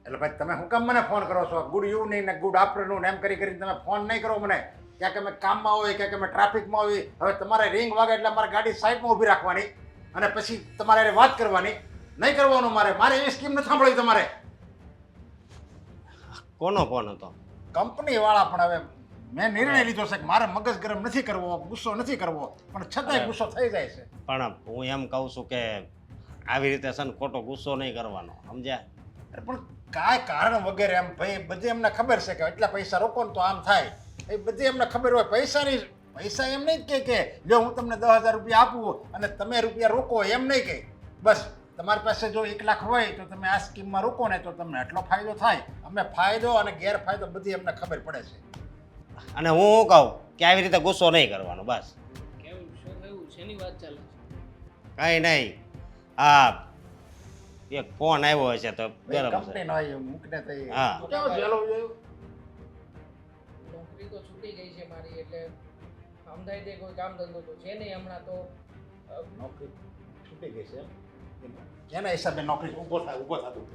એટલે ભાઈ તમે હું કામ મને ફોન કરો છો? ગુડ ઇવનિંગ ને ગુડ આફ્ટરનૂન એમ કરી તમે ફોન નહીં કરો મને. ક્યાંક અમે કામમાં હોય, ક્યાંક અમે ટ્રાફિકમાં હોય. હવે તમારે રિંગ વાગે એટલે મારે ગાડી સાઈડમાં ઊભી રાખવાની અને પછી તમારે વાત કરવાની. નહીં કરવાનું મારે. મારે એવી સ્કીમ નથી સાંભળવી તમારે. કોનો ફોન હતો? કંપની વાળા પણ હવે મેં નિર્ણય લીધો છે કે મારે મગજ ગરમ નથી કરવો, ગુસ્સો નથી કરવો, પણ છતાંય ગુસ્સો થઈ જાય છે. પણ હું એમ કહું છું કે આવી રીતે છે ને ખોટો ગુસ્સો નહીં કરવાનો, સમજ્યા? અરે પણ કાંઈ કારણ વગેરે એમ ભાઈ બધી એમને ખબર છે કે એટલા પૈસા રોકો ને તો આમ થાય. એ બધી એમને ખબર હોય. પૈસા એમ નહીં કે જો હું તમને 10,000 રૂપિયા આપું અને તમે રૂપિયા રોકો, એમ નહીં કે બસ તમારી પાસે જો 1 લાખ હોય તો તમે આ સ્કીમમાં રોકો ને તો તમને આટલો ફાયદો થાય. અમે ફાયદો અને ગેરફાયદો બધી અમને ખબર પડે છે. અને હું શું કહું કે આવી રીતે ગુસ્સો નહીં કરવાનો, બસ. કેવું શું થયું? શેની વાત ચાલે છે? કાંઈ નહીં. હા, એક ફોન આવ્યો હશે તો ગરમ છે. કંપનીનો આવ્યો મૂકને તો એ હા. કેવો જેલો જોયો? નોકરી તો છૂટી ગઈ છે મારી, એટલે અમદાવાદ દે કોઈ કામ ધંધો તો છે નહીં હમણાં તો. નોકરી છૂટી ગઈ છે એમ? એના હિસાબે નોકરી ઊભો થતું.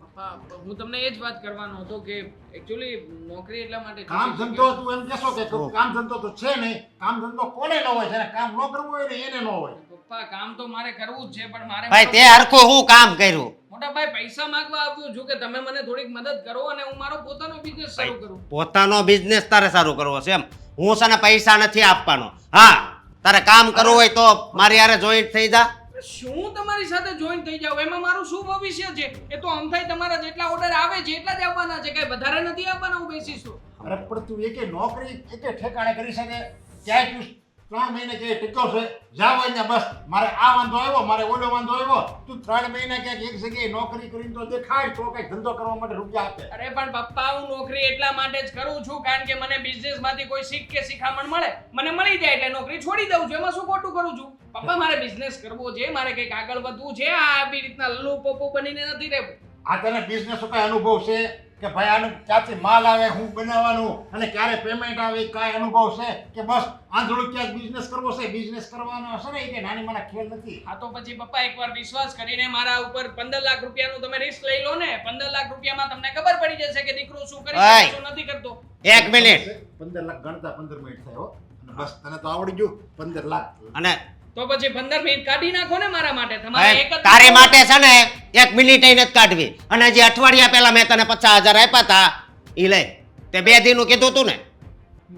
પપ્પા, હું તમને એ જ વાત કરવાનો હતો કે એકચ્યુઅલી નોકરી એટલા માટે કામ છૂટી છે ધંધો તું એમ કહેશો કે કામ ધંધો તો છે નહીં. કામ ધંધો કોને ન હોય? જેને કામ ન કરવું હોય ને એને ન હોય. પપ્પા કામ તો મારે કરવું જ છે, પણ મારે ભાઈ તે હરખું હું કામ કર્યું? મોટા ભાઈ પૈસા માંગવા આવ્યો છું કે તમે મને થોડીક મદદ કરો અને હું મારો પોતાનો બિઝનેસ શરૂ કરું. પોતાનો બિઝનેસ તારે સારું કરવો છે એમ? હું છે ને પૈસા નથી આપવાનો. હા, તારે કામ કરવું હોય તો મારી હારે જોઈન્ટ થઈ જા. શું તમારી સાથે જોઈન થઈ જાવ? એમાં મારું શું ભવિષ્ય છે? એ તો આમ થાય તમારા જેટલા ઓર્ડર આવે છે એટલા જ આવવાના છે, કઈ વધારે નથી આવવાના. હું બેસીશ તો અરે પણ તું એકે નોકરી એકે ઠેકાણે કરી શકે? ક્યાંય તું 3 મહિને કે ટીક્યો છે? જાવ અહીંયા બસ મારે આ વાંધો આવ્યો, મારે ઓલો વાંધો આવ્યો. તું 3 મહિના ક્યાંક એક જગ્યાએ નોકરી કરીને તો દેખાડ તો કઈ ધંધો કરવા માટે રૂપિયા આપે. અરે પણ પપ્પા હું નોકરી એટલા માટે જ કરું છું કારણ કે મને બિઝનેસ માંથી કોઈ શીખ કે શિખામણ મળે, મને મળી જાય એટલે નોકરી છોડી દઉં છું. એમાં શું ખોટું કરું છું? પપ્પા મારે બિઝનેસ કરવો છે, મારે કંઈક આગળ વધવું છે. આ આવી રીતના લલ્લુ પોપો બનીને નથી રહેવું. આ તને બિઝનેસ ઉપર અનુભવ છે કે ભાઈ આનું ક્યાંથી માલ આવે, હું બનાવવાનું અને ક્યારે પેમેન્ટ આવે, કાંઈ અનુભવ છે કે બસ આંધળું ક્યાંક બિઝનેસ કરવો છે? બિઝનેસ કરવાનો છે ને એ કે નાની માના ખેલ નથી. હા તો પછી પપ્પા એકવાર વિશ્વાસ કરીને મારા ઉપર 15 લાખ રૂપિયાનું તમે રિસ્ક લઈ લો ને. 15 લાખ રૂપિયામાં તમને ખબર પડી જશે કે દીકરો શું કરી શકે શું નથી કરતો. 1 મિનિટ. 15 લાખ ગણતા 15 મિનિટ થાય હો. અને બસ તને તો આવડી ગયું 15 લાખ. અને તો પછી 15 મિનિટ કાઢી નાખો ને મારા માટે. તમારે એક જ તારી માટે છે ને 1 મિનિટ નથી કાઢવી. અને જે અઠવાડિયા પહેલા મેં તને 50,000 આપ્યા હતા ઈ લઈ. તે 2 દિનનું કીધું તું ને?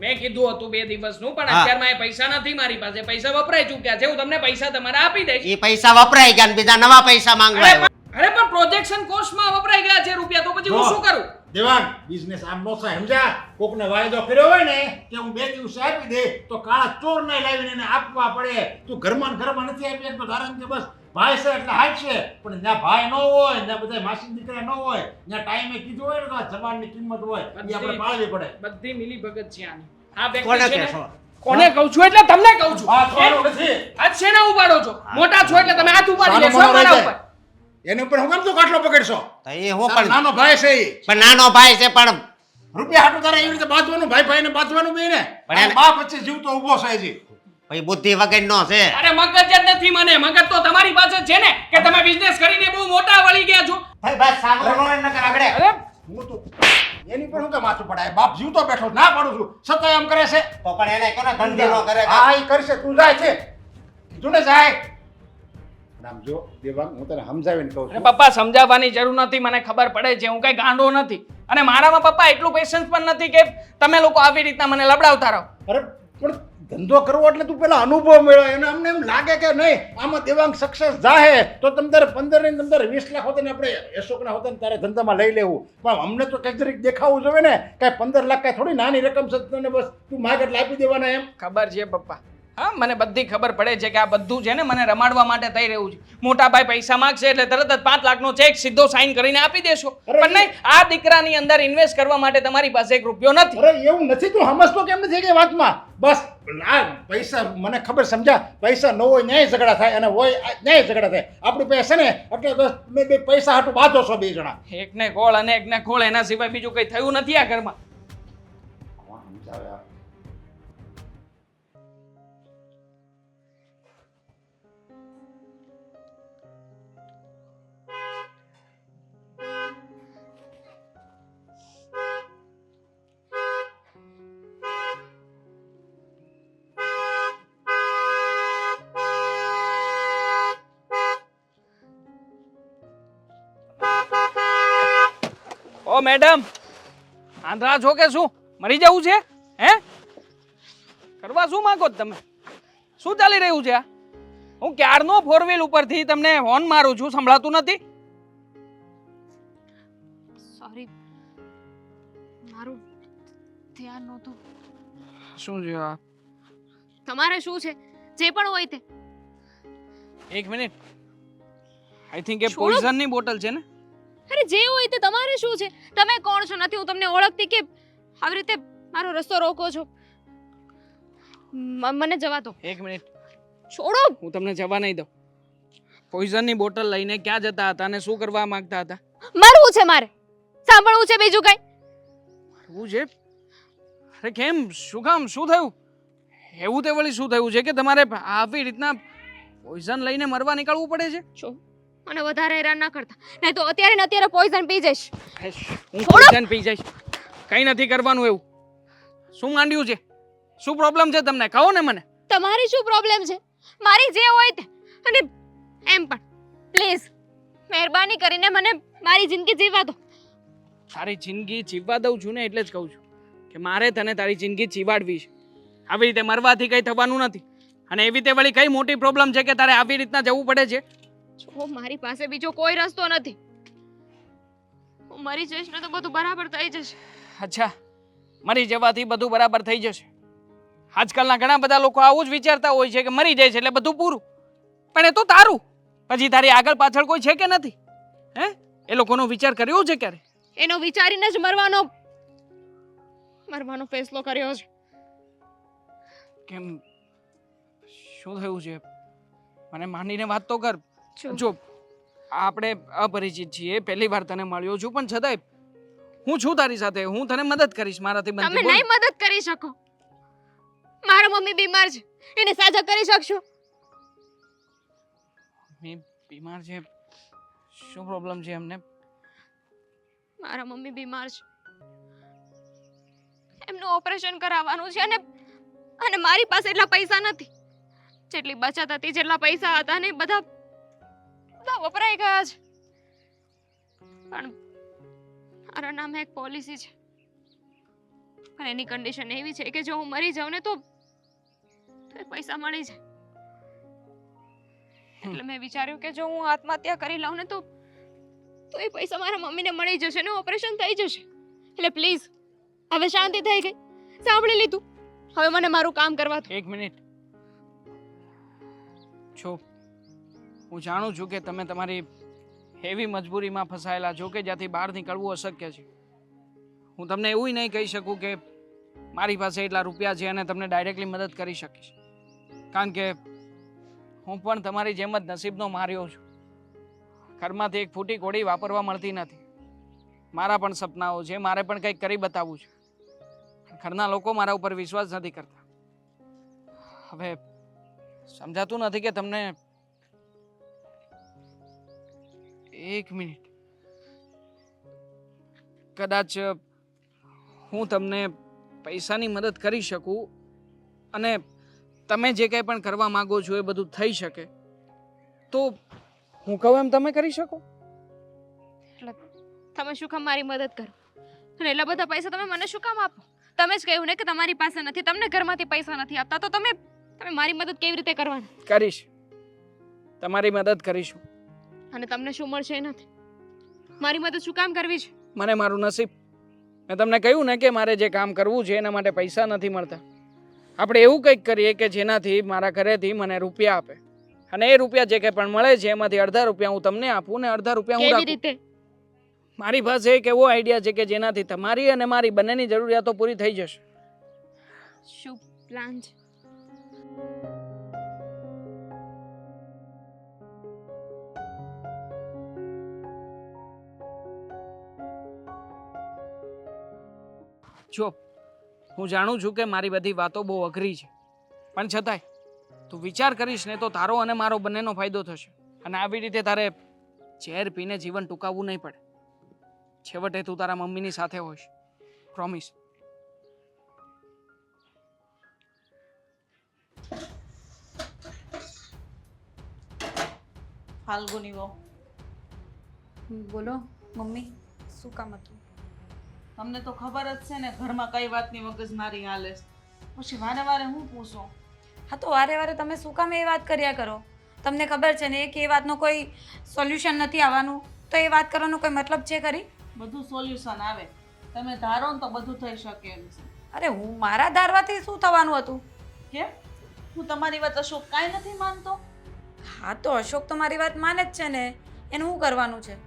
મેં કીધું હતું 2 દિવસનું, પણ હા. અત્યારમાં એ પૈસા નથી મારી પાસે. પૈસા વપરાઈ ચૂક્યા છે. હું તમને પૈસા તમારે આપી દઈશ. ઈ પૈસા વપરાઈ ગયા ને બીજા નવા પૈસા માંગવા આવ્યો. અરે પણ પ્રોજેક્શન કોસ્ટમાં વપરાઈ ગયા છે રૂપિયા, તો પછી હું શું કરું? દેવાન બિઝનેસ આમ નો થાય સમજ્યા? કોકને વાયદો કર્યો હોય ને કે હું 2 દિવસે આપી દે તો કાળા ચોર ને લાવીને એને આપવા પડે. તું ઘરમાં ને ઘરમાં નથી આપી તો ધારણ કે બસ ભાઈ છે એટલે હાથ છે. પણ જ્યાં ભાઈ ન હોય, જ્યાં બધા માસી દીકરા ન હોય, જ્યાં ટાઈમે કીધું હોય ને તો આ જવાનની કિંમત હોય એ આપણે પાળવી પડે. બધી મિલી ભગત છે આની. આ વ્યક્તિ કોને છે ને, કહેશો? કોને કહું છું એટલે તમને કહું છું. આ છોડો નથી. હાથ શેના ઉપાડો છો? મોટા છો એટલે તમે હાથ ઉપાડી લેશો સાનો મારા રહી ઉપર. જાય. એની ઉપર હું કેમ તું કાટલો પકડશો? તો એ હું તારો પણ નાનો ભાઈ છે ઈ. પણ નાનો ભાઈ છે પણ રૂપિયા હાટું તારે એવી રીતે બાંધવાનું, ભાઈ ભાઈને બાંધવાનું બી ને. પણ એને- બાપ વચ્ચે જીવતો ઊભો છે હજી. ભાઈ બુદ્ધિ વગરનો છે. અરે મગજ જ નથી મને. મગજ તો તમારી પાસે છે ને કે તમે બિઝનેસ કરીને બહુ મોટા વળી ગયા છો. ભાઈ બસ સામો નકર આગળ. અરે હું તો એની પર હું કે માથું પડાય? બાપ જીવતો બેઠો ના પાડું છું છતાં એમ કરે છે. તો પણ એને કોને ધંધો ન કરે? હા ઈ કરશે. તું જાય છે તું ને જાય. આમ જો દેવાંગ હું તને સમજાવીને કહું અરે છું. પપ્પા સમજાવવાની જરૂર નથી. મને ખબર પડે છે હું કઈ ગાંડો નથી. અને મારામાં પપ્પા એટલું પેશન્સ પણ નથી કે તમે લોકો આવી રીતના મને લબડાવતા રહો. અરે પણ ધંધો કરવો એટલે તું પેલા અનુભવ મેળવો. એને અમને એમ લાગે કે નહીં આમાં દેવાંગ સક્સેસ જાહે તો તમ તારે 15 ને તમ તારે 20 લાખ હોતે ને આપણે એસોકના હોતે ને તારે ધંધામાં લઈ લેવું. પણ અમને તો કંઈક જરીક દેખાવું જોઈએ ને. કાંઈ 15 લાખ કાંઈ થોડી નાની રકમ છે. તને બસ તું માગ એટલે આપી દેવાના એમ. ખબર છે પપ્પા. હા મને બધી ખબર પડે છે કે આ બધું છે ને મને રમાડવા માટે થઈ રહ્યું છે. મોટા ભાઈ પૈસા માંગશે એટલે તરત જ 5 લાખનો ચેક સીધો સાઈન કરીને આપી દેશો. અરે પણ નહીં, આ દીકરાની અંદર ઇન્વેસ્ટ કરવા માટે તમારી પાસે 1 રૂપિયો નથી. અરે એવું નથી. તું સમજતો કેમ નથી કે વાતમાં? બસ આ પૈસા મને ખબર સમજા. પૈસા ન હોય ન્યાય ઝઘડા થાય અને હોય ન્યાય ઝઘડા થાય. આપણી પાસે ને એટલે બસ મેં બે પૈસા હાટું બાંધો છો 2 જણા. એકને ખોળ અને એકને ખોળ, એના સિવાય બીજું કઈ થયું નથી આ ઘરમાં. ઓ મેડમ, આંધળા છો કે શું? મરી જવું છે? હે? કરવા શું માંગો છો તમે? શું ચાલી રહ્યું છે આ? હું ક્યારનો 4 વ્હીલ ઉપરથી તમને હોર્ન મારું છું, સંભળાતું નથી? સોરી, મારું ધ્યાન નહોતું. શું છે આ? તમારે શું છે? જે પણ હોય તે. એક મિનિટ. આઈ થિંક એ છોડો. પોઈઝનની બોટલ છે ને? અરે જે હોય તે તમારે શું છે? તમે કોણ છો? નથી હું તમને ઓળખતી કે આવી રીતે મારો રસ્તો રોકો છો? મને જવા દો. એક મિનિટ. છોડો. હું તમને જવા નહીં દઉં. પોઈઝનની બોટલ લઈને ક્યાં જતા હતા અને શું કરવા માંગતા હતા? મરવું છે મારે. સાંભળવું છે બીજું કઈ? મરવું છે? અરે કેમ? શું કામ? શું થયું? એવું તે વળી શું થયું છે કે તમારે આવી રીતના પોઈઝન લઈને મરવા નીકળવું પડે છે? જો મને વધારે હેરાન ના કરતા, નહીં તો અત્યારે ને અત્યારે પોઈઝન પી જઈશ. હું પોઈઝન પી જઈશ? કઈ નથી કરવાનું એવું. શું માંડ્યું છે? શું પ્રોબ્લેમ છે તમને? કહો ને મને. તમારી શું પ્રોબ્લેમ છે? મારી જે હોય તે. અને એમ પણ પ્લીઝ મહેરબાની કરીને મને મારી જિંદગી જીવવા દો. તારી જિંદગી જીવવા દઉં છું ને એટલે જ કહું છું કે મારે તને તારી જિંદગી જીવાડવી છે. આવી રીતે મરવાથી કંઈ થવાનું નથી. અને એવી રીતે વળી કઈ મોટી પ્રોબ્લેમ છે કે તારે આવી રીતના જવું પડે છે? જો મારી પાસે બીજો કોઈ રસ્તો નથી. હું મરી જઈશ ને તો બધું બરાબર થઈ જશે. અચ્છા, મરી જવાથી બધું બરાબર થઈ જશે. આજકાલના ઘણા બધા લોકો આવું જ વિચારતા હોય છે કે મરી જાય છે એટલે બધું પૂરું. પણ એ તો તારું. પછી તારી આગળ પાછળ કોઈ છે કે નથી? હે? એ લોકોનો વિચાર કર્યો છે ક્યારે? એનો વિચારીને જ મરવાનો ફેસલો કર્યો છે. કેમ? શું થયું છે? મને માનીને વાત તો કર. જો જો આપણે અપરિચિત છીએ, પહેલી વાર તને મળ્યો છું, પણ છતાંય હું છું તારી સાથે. હું તને મદદ કરીશ મારાથી તમે બનતી. બોલ. નહીં મદદ કરી શકો. મારા મમ્મી બીમાર છે, એને સાજા કરી શકશો? મમ્મી બીમાર છે? શું પ્રોબ્લેમ છે એમને? મારા મમ્મી બીમાર છે, એમનું ઓપરેશન કરાવવાનું છે અને મારી પાસે એટલા પૈસા નથી. જેટલી બચત હતી, જેટલા પૈસા હતા ને બધા વપરાઈ ગયા છે. પણ મારા નામે એક પોલિસી છે, પણ એની કન્ડિશન એવી છે કે જો હું મરી જાઉં ને તો એ પૈસા મળી જાય. એટલે મેં વિચાર્યું કે જો હું આત્મહત્યા કરી લઉં ને તો એ પૈસા મારા મમ્મીને મળી જશે ને ઓપરેશન થઈ જશે. એટલે પ્લીઝ હવે શાંતિ થઈ ગઈ, સાંભળી લીધું. હવે મને મારું કામ કરવા દો. એક મિનિટ. જો હું જાણું છું કે તમે તમારી એવી મજબૂરીમાં ફસાયેલા છો કે જ્યાંથી બહાર નીકળવું અશક્ય છે. હું તમને એવું નહીં કહી શકું કે મારી પાસે એટલા રૂપિયા છે અને તમને ડાયરેક્ટલી મદદ કરી શકીશ. કારણ કે હું પણ તમારી જેમ જ નસીબનો માર્યો છું. ઘરમાંથી એક ફૂટી કોડી વાપરવા મળતી નથી. મારા પણ સપનાઓ છે, મારે પણ કંઈક કરી બતાવવું છે. ઘરના લોકો મારા ઉપર વિશ્વાસ નથી કરતા. હવે સમજાતું નથી કે તમને. એક મિનિટ. કદાચ હું તમને પૈસાની મદદ કરી શકું અને તમે જે કંઈ પણ કરવા માંગો છો એ બધું થઈ શકે તો હું કહું એમ તમે કરી શકો? એટલે તમે શું કામ મારી મદદ કરો? અને એટલા બધા પૈસા તમે મને શું કામ આપો? તમે જ કહ્યું ને કે તમારી પાસે નથી, તમને ઘરમાંથી પૈસા નથી આપતા, તો તમે મારી મદદ કેવી રીતે કરવાની? કરીશ. તમારી મદદ કરીશું. અને તમને શું મળશે એ નથી. મારી મદદ શું કામ કરવી છે? મને મારું નસીબ. મેં તમને કહ્યું ને કે મારે જે કામ કરવું છે એના માટે પૈસા નથી મળતા. આપણે એવું કંઈક કરીએ કે જેનાથી મારા ઘરેથી મને રૂપિયા આપે અને એ રૂપિયા જે કંઈ પણ મળે છે એમાંથી અડધા રૂપિયા હું તમને આપું ને અડધા રૂપિયા હું કેવી રાખું. રીતે? મારી પાસે એક એવો આઈડિયા છે કે જેનાથી તમારી અને મારી બંનેની જરૂરિયાતો પૂરી થઈ જશે. શું પ્લાન છે? જો હું જાણું છું કે મારી બધી વાતો બહુ અઘરી છે, પણ છતાંય તું વિચાર કરીશ ને તો તારો અને મારો બંનેનો ફાયદો થશે. અને આવી રીતે તારે ઝેર પીને જીવન ટૂંકાવવું નહીં પડે. છેવટે તું તારા મમ્મીની સાથે હોઈશ. પ્રોમિસ. ફાલ્ગુની વહુ. બોલો મમ્મી. શું કામ હતું? તમને તો ખબર જ છે ને ઘરમાં કઈ વાતની મગજમારી હાલે છે. પછી વારે વારે હું પૂછો? હા તો વારે વારે તમે શું કામ એ વાત કર્યા કરો? તમને ખબર છે ને કે એ વાતનો કોઈ સોલ્યુશન નથી આવવાનું, તો એ વાત કરવાનો કોઈ મતલબ છે ખરી? બધું સોલ્યુશન આવે. તમે ધારો ને તો બધું થઈ શકે એમ છે. અરે હું મારા ધારવાથી શું થવાનું હતું? કેમ? હું તમારી વાત અશોક કાંઈ નથી માનતો? હા તો અશોક તો મારી વાત માને જ છે ને, એનું શું કરવાનું છે?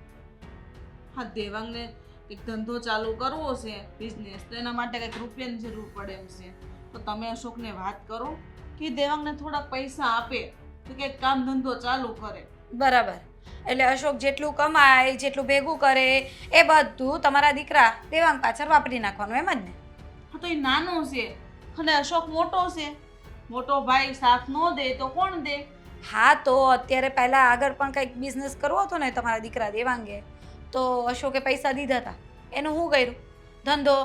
હા, દેવાંગને એક ધંધો ચાલુ કરવો છે, બિઝનેસ, તો એના માટે કંઈક રૂપિયાની જરૂર પડે એમ છે. તો તમે અશોકને વાત કરો કે દેવાંગને થોડા પૈસા આપે તો કંઈક કામ ધંધો ચાલુ કરે. બરાબર, એટલે અશોક જેટલું કમાય, જેટલું ભેગું કરે એ બધું તમારા દીકરા દેવાંગ પાછળ વાપરી નાખવાનું, એમ જ ને? હા, તો એ નાનો છે અને અશોક મોટો છે. મોટો ભાઈ સાથ ન દે તો કોણ દે? હા તો અત્યારે પહેલાં આગળ પણ કંઈક બિઝનેસ કરવો હતો ને તમારા દીકરા દેવાંગે, તો અશોકે પૈસા દીધા હતા, એનું શું કર્યું? ધંધો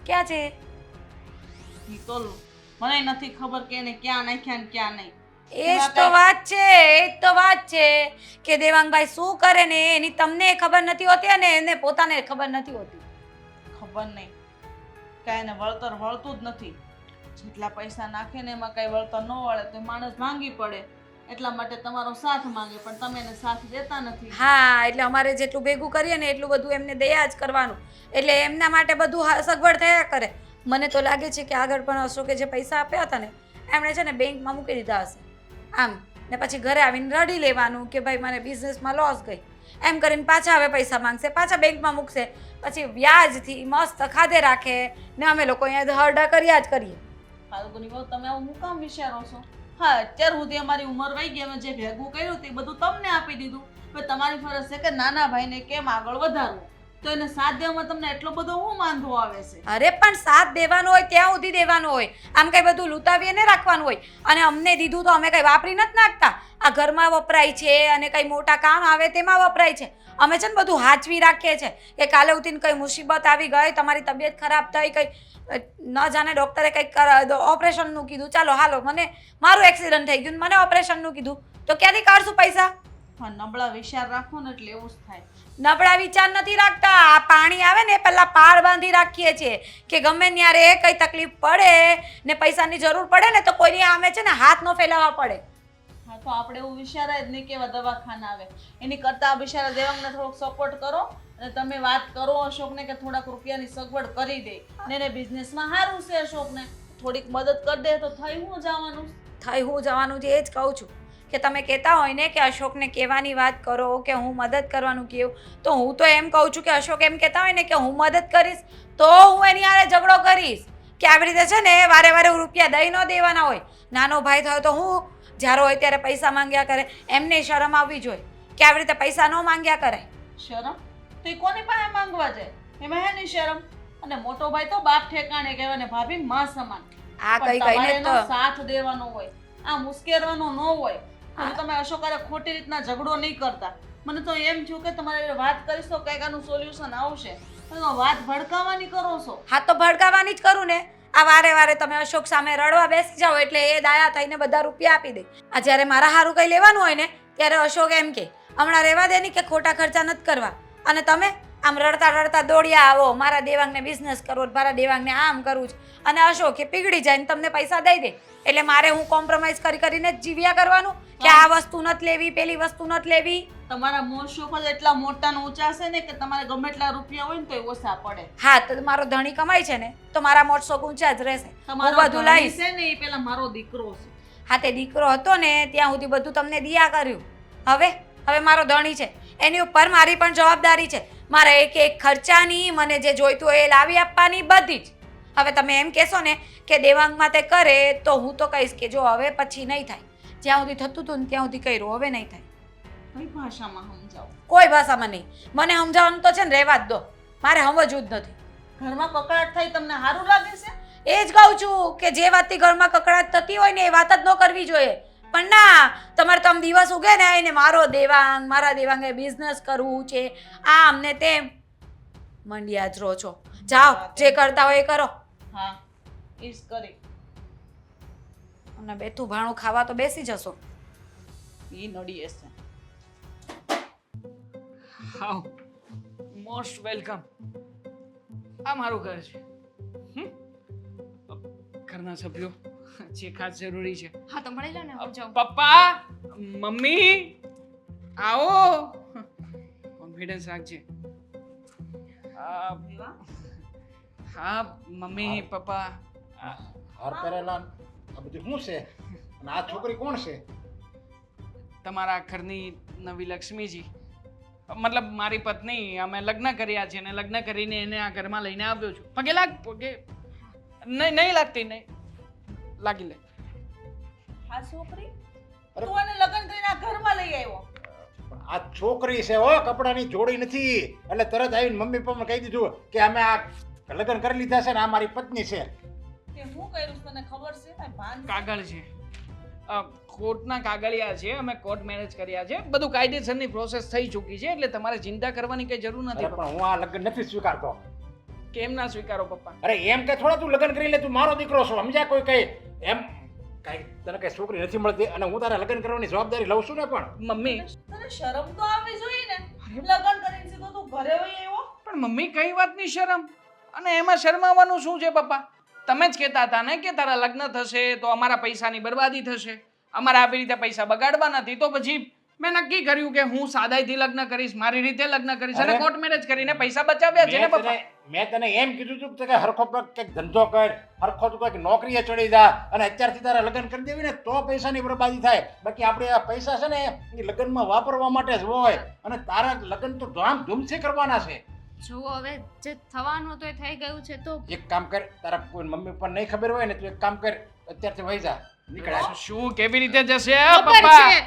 ક્યાં છે? ઈ તો મને નથી ખબર કે એને ક્યાં નાખ્યા ને ક્યાં નહીં. એ જ તો વાત છે, એ જ તો વાત છે કે દેવાંગભાઈ શું કરે ને એની તમને ખબર નથી હોતી અને એને પોતાને ખબર નથી હોતી. ખબર નહીં, કાંઈ એને વળતર વળતું જ નથી. જેટલા પૈસા નાખે ને એમાં કાંઈ વળતર ન વળે તો માણસ ભાંગી પડે. એટલા માટે તમારો સાથ માંગે, પણ તમે એને સાથ દેતા નથી. હા, એટલે અમારે જેટલું ભેગું કરીએ ને એટલું બધું એમને દયા જ કરવાનું, એટલે એમના માટે બધું સગવડ થયા કરે. મને તો લાગે છે કે આગળ પણ અશોકે જે પૈસા આપ્યા હતા ને એમણે છે ને બેંકમાં મૂકી દીધા હશે આમ, ને પછી ઘરે આવીને રડી લેવાનું કે ભાઈ મને બિઝનેસમાં લોસ ગઈ, એમ કરીને પાછા હવે પૈસા માંગશે, પાછા બેંકમાં મૂકશે, પછી વ્યાજથી મસ્ત ખાધે રાખે ને અમે લોકો અહીંયા હરડા કર્યા જ કરીએ. ફાલ્ગુની બહુ તમે આવું હું કામ વિચારો છો? હા, અત્યાર સુધી અમારી ઉંમર વહી ગઈ, અમે જે ભેગું કર્યું તે બધું તમને આપી દીધું. હવે તમારી ફરજ છે કે નાના ભાઈને કેમ આગળ વધારવું. તો એને સાથ દેવામાં તમને એટલો બધો હું વાંધો આવે છે? અરે પણ સાથ દેવાનો હોય ત્યાં સુધી દેવાનો હોય, આમ કઈ બધું લૂંટાવીને રાખવાનું હોય. અને અમને દીધું તો અમે કઈ વાપરી નથી નાખતા, આ ઘરમાં વપરાય છે અને કઈ મોટા કામ આવે તેમાં વપરાય છે. અમે છે ને બધું હાચવી રાખીએ છીએ કે કાલે ઉઠીને કઈ મુસીબત આવી ગઈ, તમારી તબિયત ખરાબ થઈ, કઈ ન જાણે ડૉક્ટરે કંઈક ઓપરેશનનું કીધું, ચાલો હાલો મને મારું એક્સિડન્ટ થઈ ગયું, મને ઓપરેશનનું કીધું, તો ક્યાંથી કાઢશું પૈસા? હા, નબળા વિચાર રાખો ને એટલે એવું જ થાય. નબળા વિચાર નથી રાખતા, આ પાણી આવે ને પહેલા પાર બાંધી રાખીએ છીએ કે ગમે ત્યારે કઈ તકલીફ પડે ને પૈસાની જરૂર પડે ને તો કોઈની સામે છે ને હાથ ન ફેલાવવા પડે. હા, તો આપણે એવું વિચારાય જ નહીં કેવા દવાખાના આવે. એની કરતાં બિચારા દેવાંગને થોડોક સપોર્ટ કરો અને તમે વાત કરો અશોકને કે થોડાક રૂપિયાની સગવડ કરી દે ને એને બિઝનેસમાં સારું છે. અશોકને થોડીક મદદ કરી દે તો થઈ હું જવાનું. થઈ હું જવાનું છે એ જ કહું છું કે તમે કહેતા હોય ને કે અશોકને કહેવાની વાત કરો કે હું મદદ કરવાનું કહું, તો હું તો એમ કહું છું કે અશોક એમ કહેતા હોય ને કે હું મદદ કરીશ તો હું એની હારે ઝઘડો કરીશ કે આવી રીતે છે ને વારે વારે રૂપિયા દઈ ન દેવાના હોય. નાનો ભાઈ થયો તો હું જ્યારે હોય ત્યારે પૈસા માંગ્યા કરે, એમને શરમ આવવી જોઈએ કે આવી રીતે પૈસા ન માંગ્યા કરાય. શરમ તો એ કોની પાસે માંગવા જાય? એમાં હે ની શરમ. અને મોટો ભાઈ તો બાપ ઠેકાણે કહેવાય ને ભાભી માં સમાન. આ પણ કઈ તમારે કઈને એનો તો સાથ દેવાનો હોય, આ મુશ્કેરવાનો ન હોય. અને તમે અશોક હારે ખોટી રીતના ઝઘડો નહીં કરતા. મને તો એમ થયું કે તમારે વાત કરીશ તો કંઈક આનું સોલ્યુશન આવશે. તમે તો વાત ભડકાવાની કરો છો. હા તો ભડકાવાની જ કરું ને. આ વારે વારે તમે અશોક સામે રડવા બેસી જાઓ એટલે એ દાયા થઈને બધા રૂપિયા આપી દે. આ જ્યારે મારા હારું કંઈ લેવાનું હોય ને ત્યારે અશોક એમ કે હમણાં રહેવા દે ની કે ખોટા ખર્ચા નથી કરવા, અને તમે આમ રડતા રડતા દોડ્યા આવો મારા દેવાંગને બિઝનેસ કરવો, મારા દેવાંગને આમ કરવું છે, અને અશોક એ પીગળી જાય ને તમને પૈસા દઈ દે એટલે મારે હું કોમ્પ્રોમાઇઝ કરીને જ જીવ્યા કરવાનું કે આ વસ્તુ નથી લેવી, પેલી વસ્તુ નથી લેવી. તમારા મોજ શોખ જ એટલા મોટા ને ઊંચા છે ને કે તમારે ગમે એટલા રૂપિયા હોય ને તો ઓછા પડે. હા તો મારો ધણી કમાય છે ને તો મારા મોટસો ઊંચા જ રહેશે, હું તમારો બધું લાવીશ. છે ને એ પેલા મારો દીકરો છે. હા તે દીકરો હતો ને ત્યાં સુધી બધું તમને દિયા કર્યું, હવે મારો ધણી છે એની ઉપર મારી પણ જવાબદારી છે. મારે એક એક ખર્ચાની મને જે જોઈતું હોય એ લાવી આપવાની બધી જ. હવે તમે એમ કહેશો ને કે દેવાંગમાં તે કરે તો હું તો કહીશ કે જો હવે પછી નહીં થાય, જ્યાં સુધી થતું હતું ને ત્યાં સુધી કર્યું, હવે નહીં થાય. કઈ ભાષામાં સમજાવો? કોઈ ભાષામાં નહીં. મને સમજાવવાનું તો છે ને રહેવા જ દો, મારે સમજવું જ નથી. ઘરમાં કકડાટ થાય તમને સારું લાગે છે? એ જ કહું છું કે જે વાતથી ઘરમાં કકડાટ થતી હોય ને એ વાત જ ન કરવી જોઈએ. પણ ના, તમારે તો આમ દિવસ ઉગે ને એને મારા દેવાંગે બિઝનેસ કરવું છે આમ ને તેમ મંડ્યા જ રહો છો. જાઓ જે કરતા હોય એ કરો. હા, ઈજ કરી. અને બેઠું ભાણું ખાવા તો બેસી જશો. ઈ નડીએ છે. How most welcome. આ મારું ઘર છે. હમ? ઘરના સભ્યો જે ખાસ જરૂરી છે. હા તો મળી લો ને હું જાઉં. પપ્પા, મમ્મી, આવો. કોન્ફિડન્સ રાખજે. હા મમ્મી, પપ્પા. હાર પહેરેલા આ બધું શું છે અને આ છોકરી કોણ છે? તમારા ઘરની નવી લક્ષ્મીજી, મતલબ મારી પત્ની. અમે લગ્ન કર્યા છે અને લગ્ન કરીને એને આ ઘરમાં લઈને આવ્યો છું. પગે લાગ. પગે નહીં લાગતી. નહીં લાગી લે. આ છોકરી અરે. તું એને લગ્ન કરીને આ ઘરમાં લઈ આવ્યો. પણ આ છોકરી છે હો, કપડાની જોડી નથી. એટલે તરત આવીને મમ્મી પપ્પાને કહી દીધું કે અમે આ લગ્ન કરી લીધા છે ને આ મારી પત્ની છે. તે હું કર્યું છે તને ખબર છે? કાંઈ ભાન છે? કાગળ છે, કોર્ટના કાગળિયા છે. અમે કોર્ટ મેરેજ કર્યા છે. બધું કાયદેસરની પ્રોસેસ થઈ ચૂકી છે, એટલે તમારે ચિંતા કરવાની કઈ જરૂર નથી. અરે પણ હું આ લગ્ન નથી સ્વીકારતો. કેમ ના સ્વીકારો પપ્પા? અરે એમ કે થોડા તું લગ્ન કરી લે, તું મારો દીકરો છો સમજ્યા? કોઈ કઈ એમ કઈ તને કઈ છોકરી નથી મળતી અને હું તારે લગ્ન કરવાની જવાબદારી લઉં છું ને. પણ મમ્મી, તને શરમ તો આવવી જોઈએ ને. લગ્ન કરીને સીધો તું ઘરે વહી આવ્યો. પણ મમ્મી કઈ વાતની શરમ? અને એમાં શરમાવાનું શું છે પપ્પા? તમે જ કહેતા હતા ને કે તારા લગ્ન થશે તો અમારા પૈસાની બરબાદી થશે, અમારે આવી રીતે પૈસા બગાડવા નથી. તો પછી મેં નક્કી કર્યું કે હું સાદાઈથી લગ્ન કરીશ, મારી રીતે લગ્ન કરીશ અને અરે. કોર્ટ મેરેજ કરીને પૈસા બચાવ્યા છે ને પપ્પા. મેં તને એમ કીધું હતું કે હરખો કંઈક ધંધો કર, હરખો તું કંઈક નોકરીએ ચડી જા અને અત્યારથી તારા લગ્ન કરી દેવી ને તો પૈસાની બરબાદી થાય. બાકી આપણે આ પૈસા છે ને એ લગ્નમાં વાપરવા માટે જ હોય અને તારા લગ્ન તો ધામધૂમથી કરવાના છે. જુઓ હવે જે થવાનું હતું એ થઈ ગયું છે તો એક કામ કર, તારા કોઈ મમ્મી પણ નહીં ખબર હોય ને તું એક કામ કર, અત્યારથી વહી જા, નીકળ. શું કેવી રીતે જશે ખબર પપ્પા? છે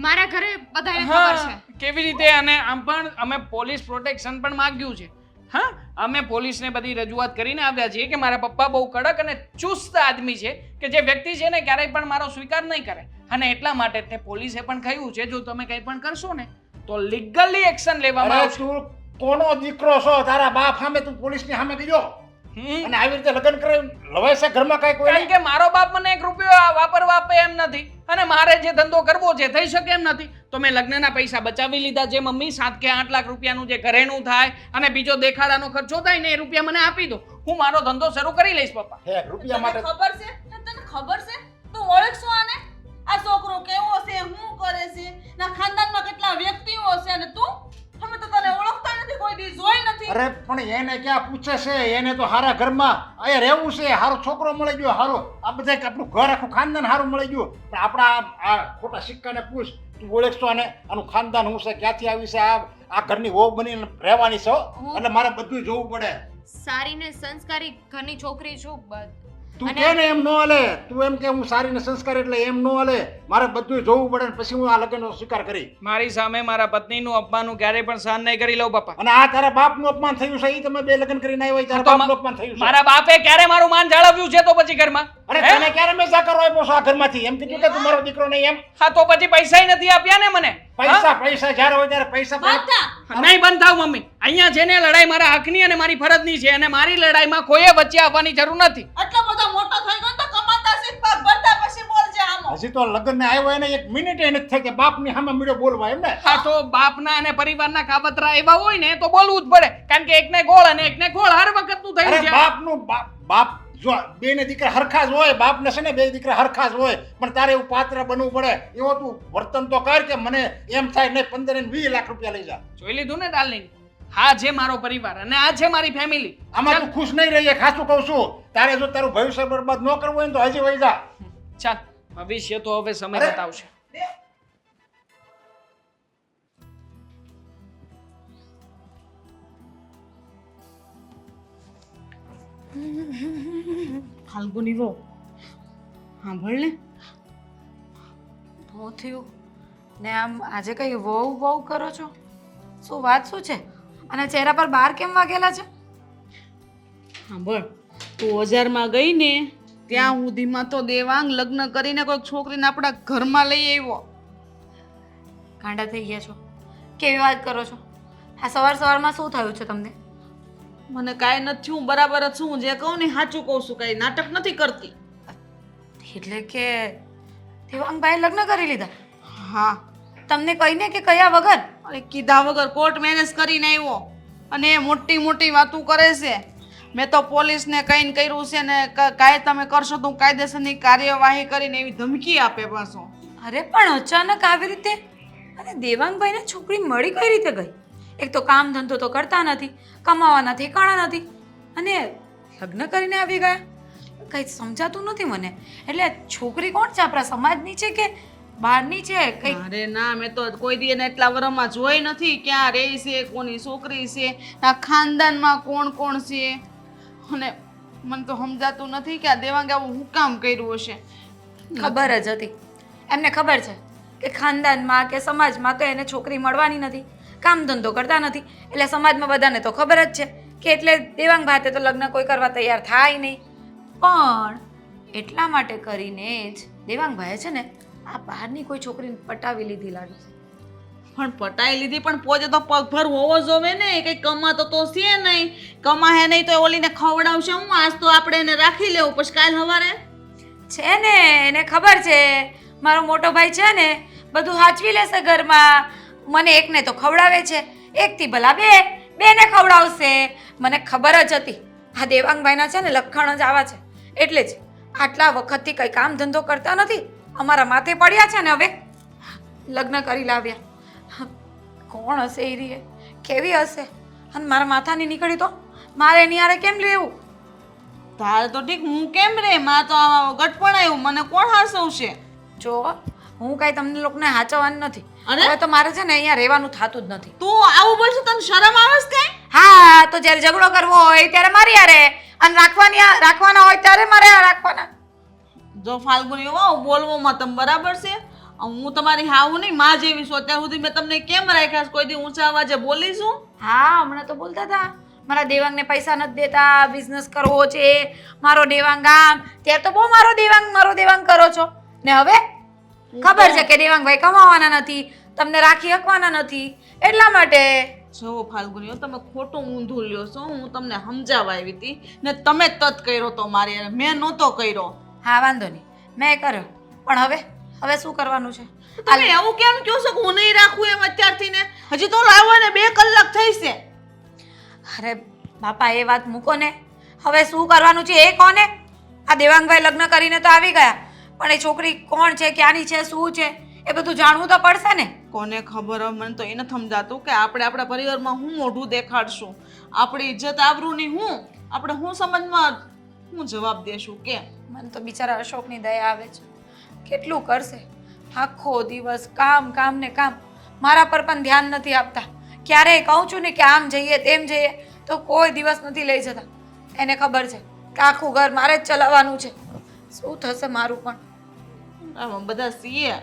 મારા ઘરે બધાને ખબર છે. હા, કેવી રીતે? અને આમ પણ અમે પોલીસ પ્રોટેક્શન પણ માંગ્યું છે. હા, અમે પોલીસને બધી રજૂઆત કરીને આવ્યા છીએ કે મારા પપ્પા બહુ કડક અને ચુસ્ત આદમી છે કે જે વ્યક્તિ છે ને ક્યારેય પણ મારો સ્વીકાર નહીં કરે. અને એટલા માટે તે પોલીસે પણ કહ્યું છે જો તમે કંઈ પણ કરશો ને તો લીગલી એક્શન લેવામાં અરે આવશે. તું કોનો દીકરો છો? તારા બાપ સામે તું પોલીસની સામે ગયો અને આવી રીતે લગ્ન કરે લવાય છે ઘરમાં કઈ કોઈ કારણ કે મારો બાપ મને 1 રૂપિયો વાપરવા આપે એમ નથી અને મારે જે ધંધો કરવો છે થઈ શકે એમ નથી. તો મેં લગ્નના પૈસા બચાવી લીધા છે મમ્મી. 7 કે 8 લાખ રૂપિયાનું જે ઘરેણું થાય અને બીજો દેખાડાનો ખર્ચો થાય ને એ રૂપિયા મને આપી દો, હું મારો ધંધો શરૂ કરી લઈશ પપ્પા. હે રૂપિયા તને માટે ખબર છે? તને ખબર છે? તું ઓળખશો આને? આ છોકરો કેવો છે, શું કરે છે, ના ખાનદાનમાં કેટલા વ્યક્તિઓ છે અને તું અમે તો તને ઓળખતા નથી, કોઈ દી જોઈ નથી. અરે પણ એને ક્યાં પૂછે છે? એને તો હારા ઘરમાં અહીંયા રહેવું છે, હારો છોકરો મળી ગયો, હારો આ બધા આપણું ઘર આખું ખાનદાન હારું મળી ગયું. પણ આપણા આ ખોટા સિક્કાને પૂછ, તું ઓળખશો આને? આનું ખાનદાન શું છે, ક્યાંથી આવી છે, આ ઘરની વહુ બનીને રહેવાની છે હો. એટલે મારે બધું જોવું પડે. સારી ને સંસ્કારી ઘરની છોકરી છું તું કે ને એમ ન હાલે. તું એમ કે હું સારી ને સંસ્કાર એટલે એમ ન હાલે. મારે બધું જોવું પડે ને પછી હું આ લગ્નનો સ્વીકાર કરી. મારી સામે મારા પત્નીનું અપમાનનું ક્યારેય પણ સહન નહીં કરી લઉં પપ્પા. અને આ તારા બાપનું અપમાન થયું છે, એ તમે બે લગ્ન કરીને આવ્યા, તારા તો બાપનું અપમાન થયું છે. મારા બાપે ક્યારે મારું માન જાળવ્યું છે તો પછી ઘરમાં? અરે હે? તને ક્યારે મેં જાકર આપ્યો છો આ ઘરમાંથી? એમ કીધું કે તું મારો દીકરો નહીં એમ? હા તો પછી પૈસાય નથી આપ્યા ને મને. પૈસા જ્યારે હોય ત્યારે પૈસા બાટા, નહીં બંધ થાવ મમ્મી. અહીંયા છે ને લડાઈ મારા હકની અને મારી ફરજની છે અને મારી લડાઈમાં કોઈએ વચ્ચે આવવાની જરૂર નથી. આટલો બધો મોટો થઈ ગયો તો કમાતા શીખ, પગ ભરતા પછી બોલજે આમો. હજી તો લગ્ન આવ્યો એને 1 મિનિટ નથી થઈ કે બાપની સામે મીડો બોલવા એમ ને? હા તો બાપના અને પરિવારના કાવતરા એવા હોય ને તો બોલવું જ પડે કારણ કે એકને ગોળ અને એકને ગોળ હર વખતનું થયું અરે છે. બાપનું બાપ જો બે ને દીકરા હરખા જ હોય, બાપને છે ને બે દીકરા હરખા જ હોય, પણ તારે એવું પાત્ર બનવું પડે. એવો તું વર્તન તો કર કે મને એમ થાય નહીં 15 ને 20 લાખ રૂપિયા લઈ જા. જોઈ લીધું ને ડાર્લિંગ, હા છે મારો પરિવાર અને આ છે મારી ફેમિલી. આમાં તું ખુશ નહીં રહીએ, ખાસું કહું છું. તારે જો તારું ભવિષ્ય બરબાદ ન કરવું હોય ને તો હજી વહી જા. ચાલ ભવિષ્ય તો હવે સમય અરે. બતાવશે. ફાલ્ગુની વો સાંભળ ને. શું થયું ને આમ આજે કઈ વહુ વહુ કરો છો? શું વાત શું છે? અને ચહેરા પર બાર કેમ વાગેલા છે? સાંભળ, તું 1000માં ગઈ ને ત્યાં સુધીમાં તો દેવાંગ લગ્ન કરીને કોઈ છોકરીને આપણા ઘરમાં લઈ આવ્યો. ગાંડા થઈ ગયા છો? કેવી વાત કરો છો? આ સવારમાં શું થયું છે તમને? મને કાંઈ નથી, હું બરાબર જ છું. જે કહું ને સાચું કહું છું, કાંઈ નાટક નથી કરતી. એટલે કે દેવાંગભાઈ લગ્ન કરી લીધા? હા, તમને કહીને કે કયા વગર? અરે કીધા વગર કોર્ટ મેરેજ કરીને આવ્યો અને એ મોટી મોટી વાતો કરે છે. મેં તો પોલીસને કહીને કર્યું છે ને કાંઈ તમે કરશો તો હું કાયદેસરની કાર્યવાહી કરીને એવી ધમકી આપે પાછો. અરે પણ અચાનક આવી રીતે અને દેવાંગભાઈને છોકરી મળી કઈ રીતે ગઈ? એક તો કામ ધંધો તો કરતા નથી, કમાવાના ઠેકાણા નથી અને લગ્ન કરીને આવી ગયા. કંઈ સમજાતું નથી મને. એટલે છોકરી કોણ છે? આપણા સમાજની છે કે બહારની છે? કઈ અરે ના, મેં તો કોઈ દી એને એટલા વર્ષમાં જોઈ નથી. ક્યાં રહે છે, કોની છોકરી છે, આ ખાનદાનમાં કોણ કોણ છે, અને મને તો સમજાતું નથી કે આ દેવાંગે આવું હું કામ કર્યું હશે. ખબર જ હતી એમને. ખબર છે કે ખાનદાનમાં કે સમાજમાં તો એને છોકરી મળવાની નથી, કામ ધંધો કરતા નથી, એટલે સમાજમાં બધાને તો ખબર જ છે કે એટલે દેવાંગભાઈ તો લગ્ન કોઈ કરવા તૈયાર થાય નહીં. પણ એટલા માટે કરીને જ દેવાંગભાઈએ છે ને આ બહારની કોઈ છોકરીને પટાવી લીધી લાગે છે. પણ પટાઈ લીધી, પણ પોતે તો પગભર હોવો જોવે ને. કઈ કમાતો તો છે નહીં. કમાહે નહીં તો ઓલીને ખવડાવશે હું? આજ તો આપણે એને રાખી લેવું, પછી કાલ સવારે છે ને એને ખબર છે મારો મોટો ભાઈ છે ને બધું સાચવી લેશે ઘરમાં. મને એકને તો ખવડાવે છે, એકથી ભલા બેને ખવડાવશે. મને ખબર જ હતી આ દેવાંગભાઈના છે ને લખાણ જ આવા છે. એટલે જ આટલા વખતથી કંઈ કામ ધંધો કરતા નથી, અમારા માથે પડ્યા છે ને હવે લગ્ન કરી લાવ્યા. કોણ હશે એ રીએ? કેવી હશે? અને મારા માથાની નીકળી તો મારે એની હારે કેમ લેવું? તારે તો ઠીક, હું કેમ રે? માં તો ગટપણ આવ્યું, મને કોણ હાસવશે? જો હું કાંઈ તમને લોકોને હાચવવાની નથી. અરે? હવે તો મારે છે ને અહીંયા રહેવાનું થતું જ નથી. તું આવું બોલશું તને શરમ આવે છે કઈ? હા, તો જ્યારે ઝઘડો કરવો હોય ત્યારે મારી હારે અને રાખવાના હોય ત્યારે મારે રાખવાના. જો ફાલ્ગુની વાવ બોલવામાં તમે બરાબર છે. હું તમારી હાવ નહીં, માં જેવી છું. અત્યાર સુધી મેં તમને કેમ રાખ્યા છે? કોઈ દી ઊંચા અવાજે બોલીશું? હા, હમણાં તો બોલતા હતા મારા દેવાંગને પૈસા નથી દેતા, બિઝનેસ કરવો છે મારો દેવાંગ આમ. ત્યારે તો બહુ મારો દેવાંગ કરો છો ને હવે ખબર છે કે દેવાંગભાઈ કમાવાના નથી, તમને રાખી શકવાના નથી, એટલા માટે. જો ફાલ્ગુની, તમે ખોટું ઊંધું લ્યો છો. હું તમને સમજાવવા આવી હતી ને તમે તત કર્યો તો મારી હારે, મેં નહોતો કર્યો. હા, વાંધો નહીં, મેં કર્યો. પણ હવે શું કરવાનું છે? તમે એવું કેમ કહો છો કે હું નહીં રાખું એમ અત્યારથી ને? હજી તો લાવો ને 2 કલાક થઈ છે. અરે બાપા, એ વાત મૂકો ને. હવે શું કરવાનું છે એ કોને? આ દેવાંગભાઈ લગ્ન કરીને તો આવી ગયા, પણ એ છોકરી કોણ છે, ક્યાંની છે, શું છે એ બધું જાણવું તો પડશે ને. કોને ખબર હોય? મને તો એને સમજાતું કે આપણે આપણા પરિવારમાં હું મોઢું દેખાડશું, આપણી ઇજ્જત આબરૂની આપણે હું સમાજમાં હું જવાબ દેશું કે? મને તો બિચારા અશોકની દયા આવે છે. કેટલું કરશે? આખો દિવસ કામ ને કામ. મારા પર પણ ધ્યાન નથી આપતા. ક્યારેય કહું છું ને કે આમ જઈએ તેમ જઈએ તો કોઈ દિવસ નથી લઈ જતા. એને ખબર છે કે આખું ઘર મારે જ ચલાવવાનું છે. શું થશે મારું પણ? આમાં બધા છીએ,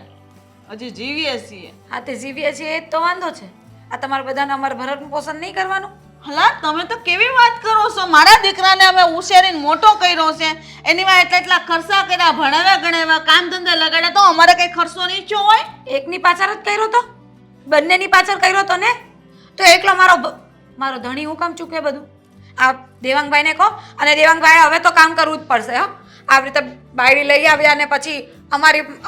હજી જીવીએ છીએ. હા, તે જીવીએ છીએ એ જ તો વાંધો છે. આ તમારા બધાને અમારું ભરણ પોષણ નહીં કરવાનું? હલા, તમે તો કેવી વાત કરો છો? મારા દીકરાને અમે ઉછેરીને મોટો કર્યો છે, એની માં એટલા ખર્ચા કર્યા, ભણાવ્યા ગણાવ્યા, કામ ધંધે લગાડ્યા, તો અમારે કઈ ખર્ચો નહીં થયો હોય? એકની પાછળ જ કર્યો તો? બંનેની પાછળ કર્યો તો ને? તો એકલો મારો ધણી હું કામ ચૂકે બધું? આ દેવાંગભાઈને કહો, અને દેવાંગભાઈ હવે તો કામ કરવું જ પડશે. હો, આવી રીતે બાયડી લઈ આવ્યા ને પછી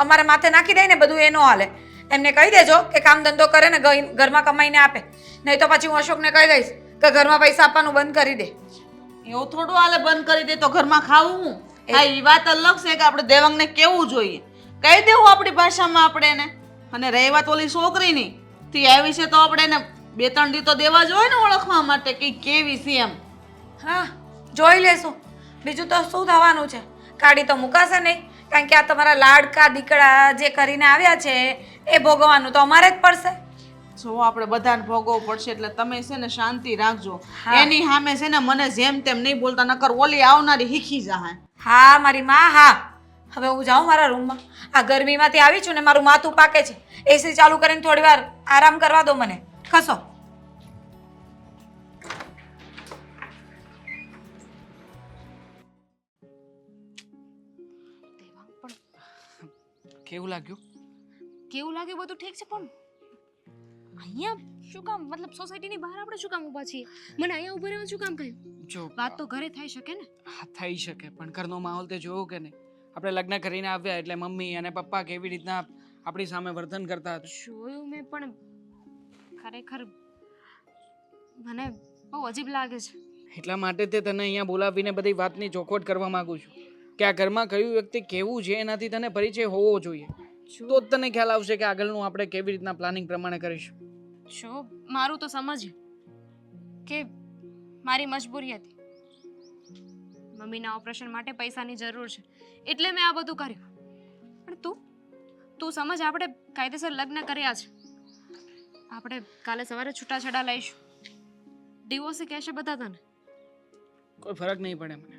અમારે માથે નાખી દે ને બધું, એ ન હાલે. એમને કહી દેજો કે કામ ધંધો કરે ને ઘરમાં કમાઈને આપે, નહીં તો પછી હું અશોકને કહી દઈશ કે ઘરમાં પૈસા આપવાનું બંધ કરી દે. એવું થોડું હાલે બંધ કરી દે તો ઘરમાં ખાવું હું? હા, એ વાત અલગ છે કે આપણે દેવાંગને કેવું જોઈએ, કહી દેવું આપણી ભાષામાં આપણે એને. અને રહી વાત ઓલી છોકરીની, તે આવી છે તો આપણે એને 2-3 દી તો દેવા જોઈએ ને ઓળખવા માટે કે કેવી છે એમ. હા, જોઈ લેશું. બીજું તો શું થવાનું છે? કાઢી તો મુકાશે નહીં, કારણ કે આ તમારા લાડકા દીકરા જે કરીને આવ્યા છે એ ભોગવવાનું તો અમારે જ પડશે. જો આપણે બધાને ભોગવવું પડશે, એટલે તમે છે ને શાંતિ રાખજો. હા. એની સામે છે ને મને જેમ તેમ નહીં બોલતા, નકર ઓલી આવનારી હીખી જાય. હા મારી માં. હા, હવે હું જાઉં મારા રૂમમાં. આ ગરમીમાંથી આવી છું ને મારું માથું પાકે છે. એસી ચાલુ કરીને થોડી વાર આરામ કરવા દો મને. ખસો. કેવું લાગ્યું? કેવું લાગે બધું ઠીક છે, પણ અહીંયા શું કામ? મતલબ સોસાયટીની બહાર આપણે શું કામ ઊભા છીએ? મને અહીંયા ઊભા રહેવાનું શું કામ કહ્યું? જો વાત તો ઘરે થઈ શકે ને? હા, થઈ શકે, પણ ઘરનો માહોલ તે જોયો કે નહીં? આપણે લગ્ન કરીને આવ્યા એટલે મમ્મી અને પપ્પા કેવી રીતના આપણી સામે વર્તન કરતા હતા. જોયું મેં, પણ ખરેખર મને બહુ અજીબ લાગે છે. એટલા માટે તે તને અહીંયા બોલાવીને બધી વાતની ચોખવટ કરવા માંગુ છું કે આ ઘરમાં કયું વ્યક્તિ કેવું છે એનાથી તને પરિચય હોવો જોઈએ. તો જ તને ખ્યાલ આવશે કે આગળનું આપણે કેવી રીતના પ્લાનિંગ પ્રમાણે કરીશું. જો મારું તો સમજ કે મારી મજબૂરી હતી. મમ્મીના ઓપરેશન માટે પૈસાની જરૂર છે એટલે મેં આ બધું કર્યું. પણ તું સમજ, આપણે કાયદેસર લગ્ન કર્યા છે. આપણે કાલે સવારે છૂટાછેડા લઈશું. ડિવોર્સ કહેશે બધા તને. કોઈ ફરક નહીં પડે મને,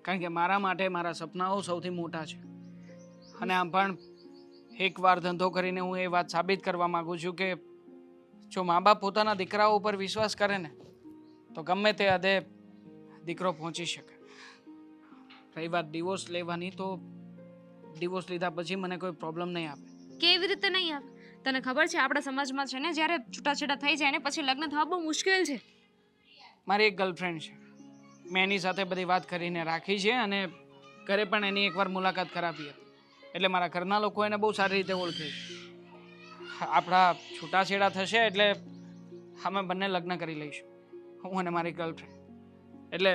કારણ કે મારા માટે મારા સપનાઓ સૌથી મોટા છે. અને આમ પણ એકવાર ધંધો કરીને હું એ વાત સાબિત કરવા માંગુ છું કે જો મા બાપ પોતાના દીકરાઓ ઉપર વિશ્વાસ કરે ને તો ગમે તે હદે દીકરો પહોંચી શકે. રહી વાત ડિવોર્સ લેવાની, તો ડિવોર્સ લીધા પછી મને કોઈ પ્રોબ્લેમ નહીં આવે. કેવી રીતે નહીં આવે? તને ખબર છે આપણા સમાજમાં છે ને જ્યારે છૂટાછેડા થઈ જાય ને પછી લગ્ન થવા બહુ મુશ્કેલ છે. મારી એક ગર્લફ્રેન્ડ છે, મેં એની સાથે બધી વાત કરીને રાખી છે અને ઘરે પણ એની એકવાર મુલાકાત કરાવી હતી. એટલે મારા ઘરના લોકો એને બહુ સારી રીતે ઓળખે છે. આપણા છૂટાછેડા થશે એટલે અમે બંને લગ્ન કરી લઈશું, હું અને મારી ગર્લફ્રેન્ડ. એટલે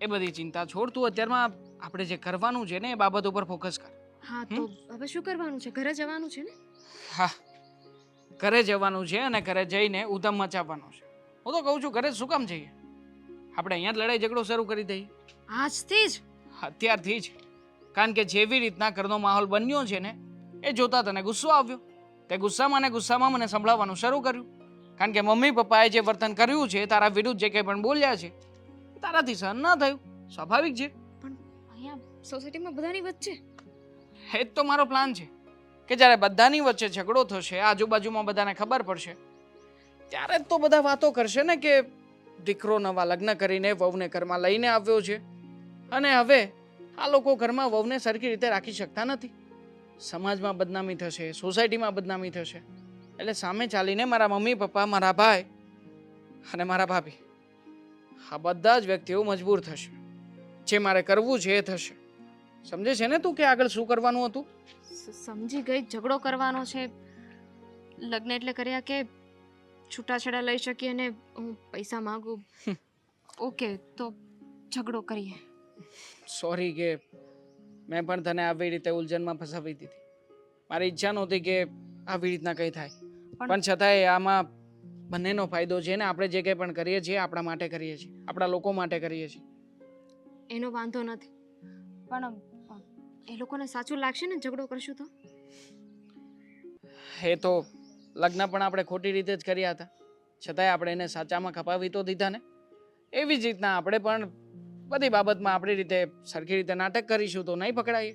એ બધી ચિંતા છોડ, તું અત્યારમાં આપણે જે કરવાનું છે ને એ બાબત ઉપર ફોકસ કર. હા તો હવે શું કરવાનું છે? ઘરે જવાનું છે ને? હા, ઘરે જવાનું છે અને ઘરે જઈને ઉધમ મચાવવાનું છે. હું તો કહું છું ઘરે શું કામ જઈએ, આપણે અહીંયા જ લડાઈ ઝઘડો શરૂ કરી દઈએ આજથી જ. અત્યારથી જ. કારણ કે જેવી રીતના ઘરનો માહોલ બન્યો છે ને એ જોતા તને ગુસ્સો આવ્યો. તે ગુસ્સામાં ને ગુસ્સામાં મને સંભળાવવાનું શરૂ કર્યું. કારણ કે મમ્મી પપ્પાએ જે વર્તન કર્યું છે, તારા વિરુદ્ધ જે કંઈ પણ બોલ્યા છે, તારાથી સહન ન થયું. સ્વાભાવિક છે. પણ અહીંયા સોસાયટીમાં બધાની વચ્ચે એ જ તો મારો પ્લાન છે કે જ્યારે બધાની વચ્ચે ઝઘડો થશે, આજુબાજુમાં બધાને ખબર પડશે, ત્યારે જ તો બધા વાતો કરશે ને કે દીકરો નવા લગ્ન કરીને વહુને ઘરમાં લઈને આવ્યો છે અને હવે આ લોકો ઘરમાં વહુને સરખી રીતે રાખી શકતા નથી. સમાજમાં બદનામી થશે, સોસાયટીમાં બદનામી થશે. એટલે સામે ચાલીને મારા મમ્મી પપ્પા, મારા ભાઈ અને મારા ભાભી, આ બધા જ વ્યક્તિઓ મજબૂર થશે. જે મારે કરવું છે એ થશે. સમજે છે ને તું કે આગળ શું કરવાનું હતું? સમજી ગઈ. ઝઘડો કરવાનો છે. લગ્ન એટલે કર્યા કે છૂટાછેડા લઈ શકીએ અને હું પૈસા માંગુ. ઓકે, તો ઝઘડો કરીએ. સોરી કે મેં પણ તને આવી રીતે ઉલઝનમાં ફસાવી દીધી. મારી ઈચ્છા નહોતી કે આવી રીતના કંઈ થાય, પણ છતાંય આમાં બંનેનો ફાયદો છે ને. આપણે જે કંઈ પણ કરીએ છીએ આપણા માટે કરીએ છીએ, આપણા લોકો માટે કરીએ છીએ. એનો વાંધો નથી, પણ એ લોકોને સાચું લાગશે ને ઝઘડો કરશું તો? એ તો લગ્ન પણ આપણે ખોટી રીતે જ કર્યા હતા, છતાંય આપણે એને સાચામાં ખપાવી તો દીધા ને. એવી જ રીતના આપણે પણ બધી બાબતમાં આપણી રીતે સરખી રીતે નાટક કરીશું તો નહીં પકડાઈએ.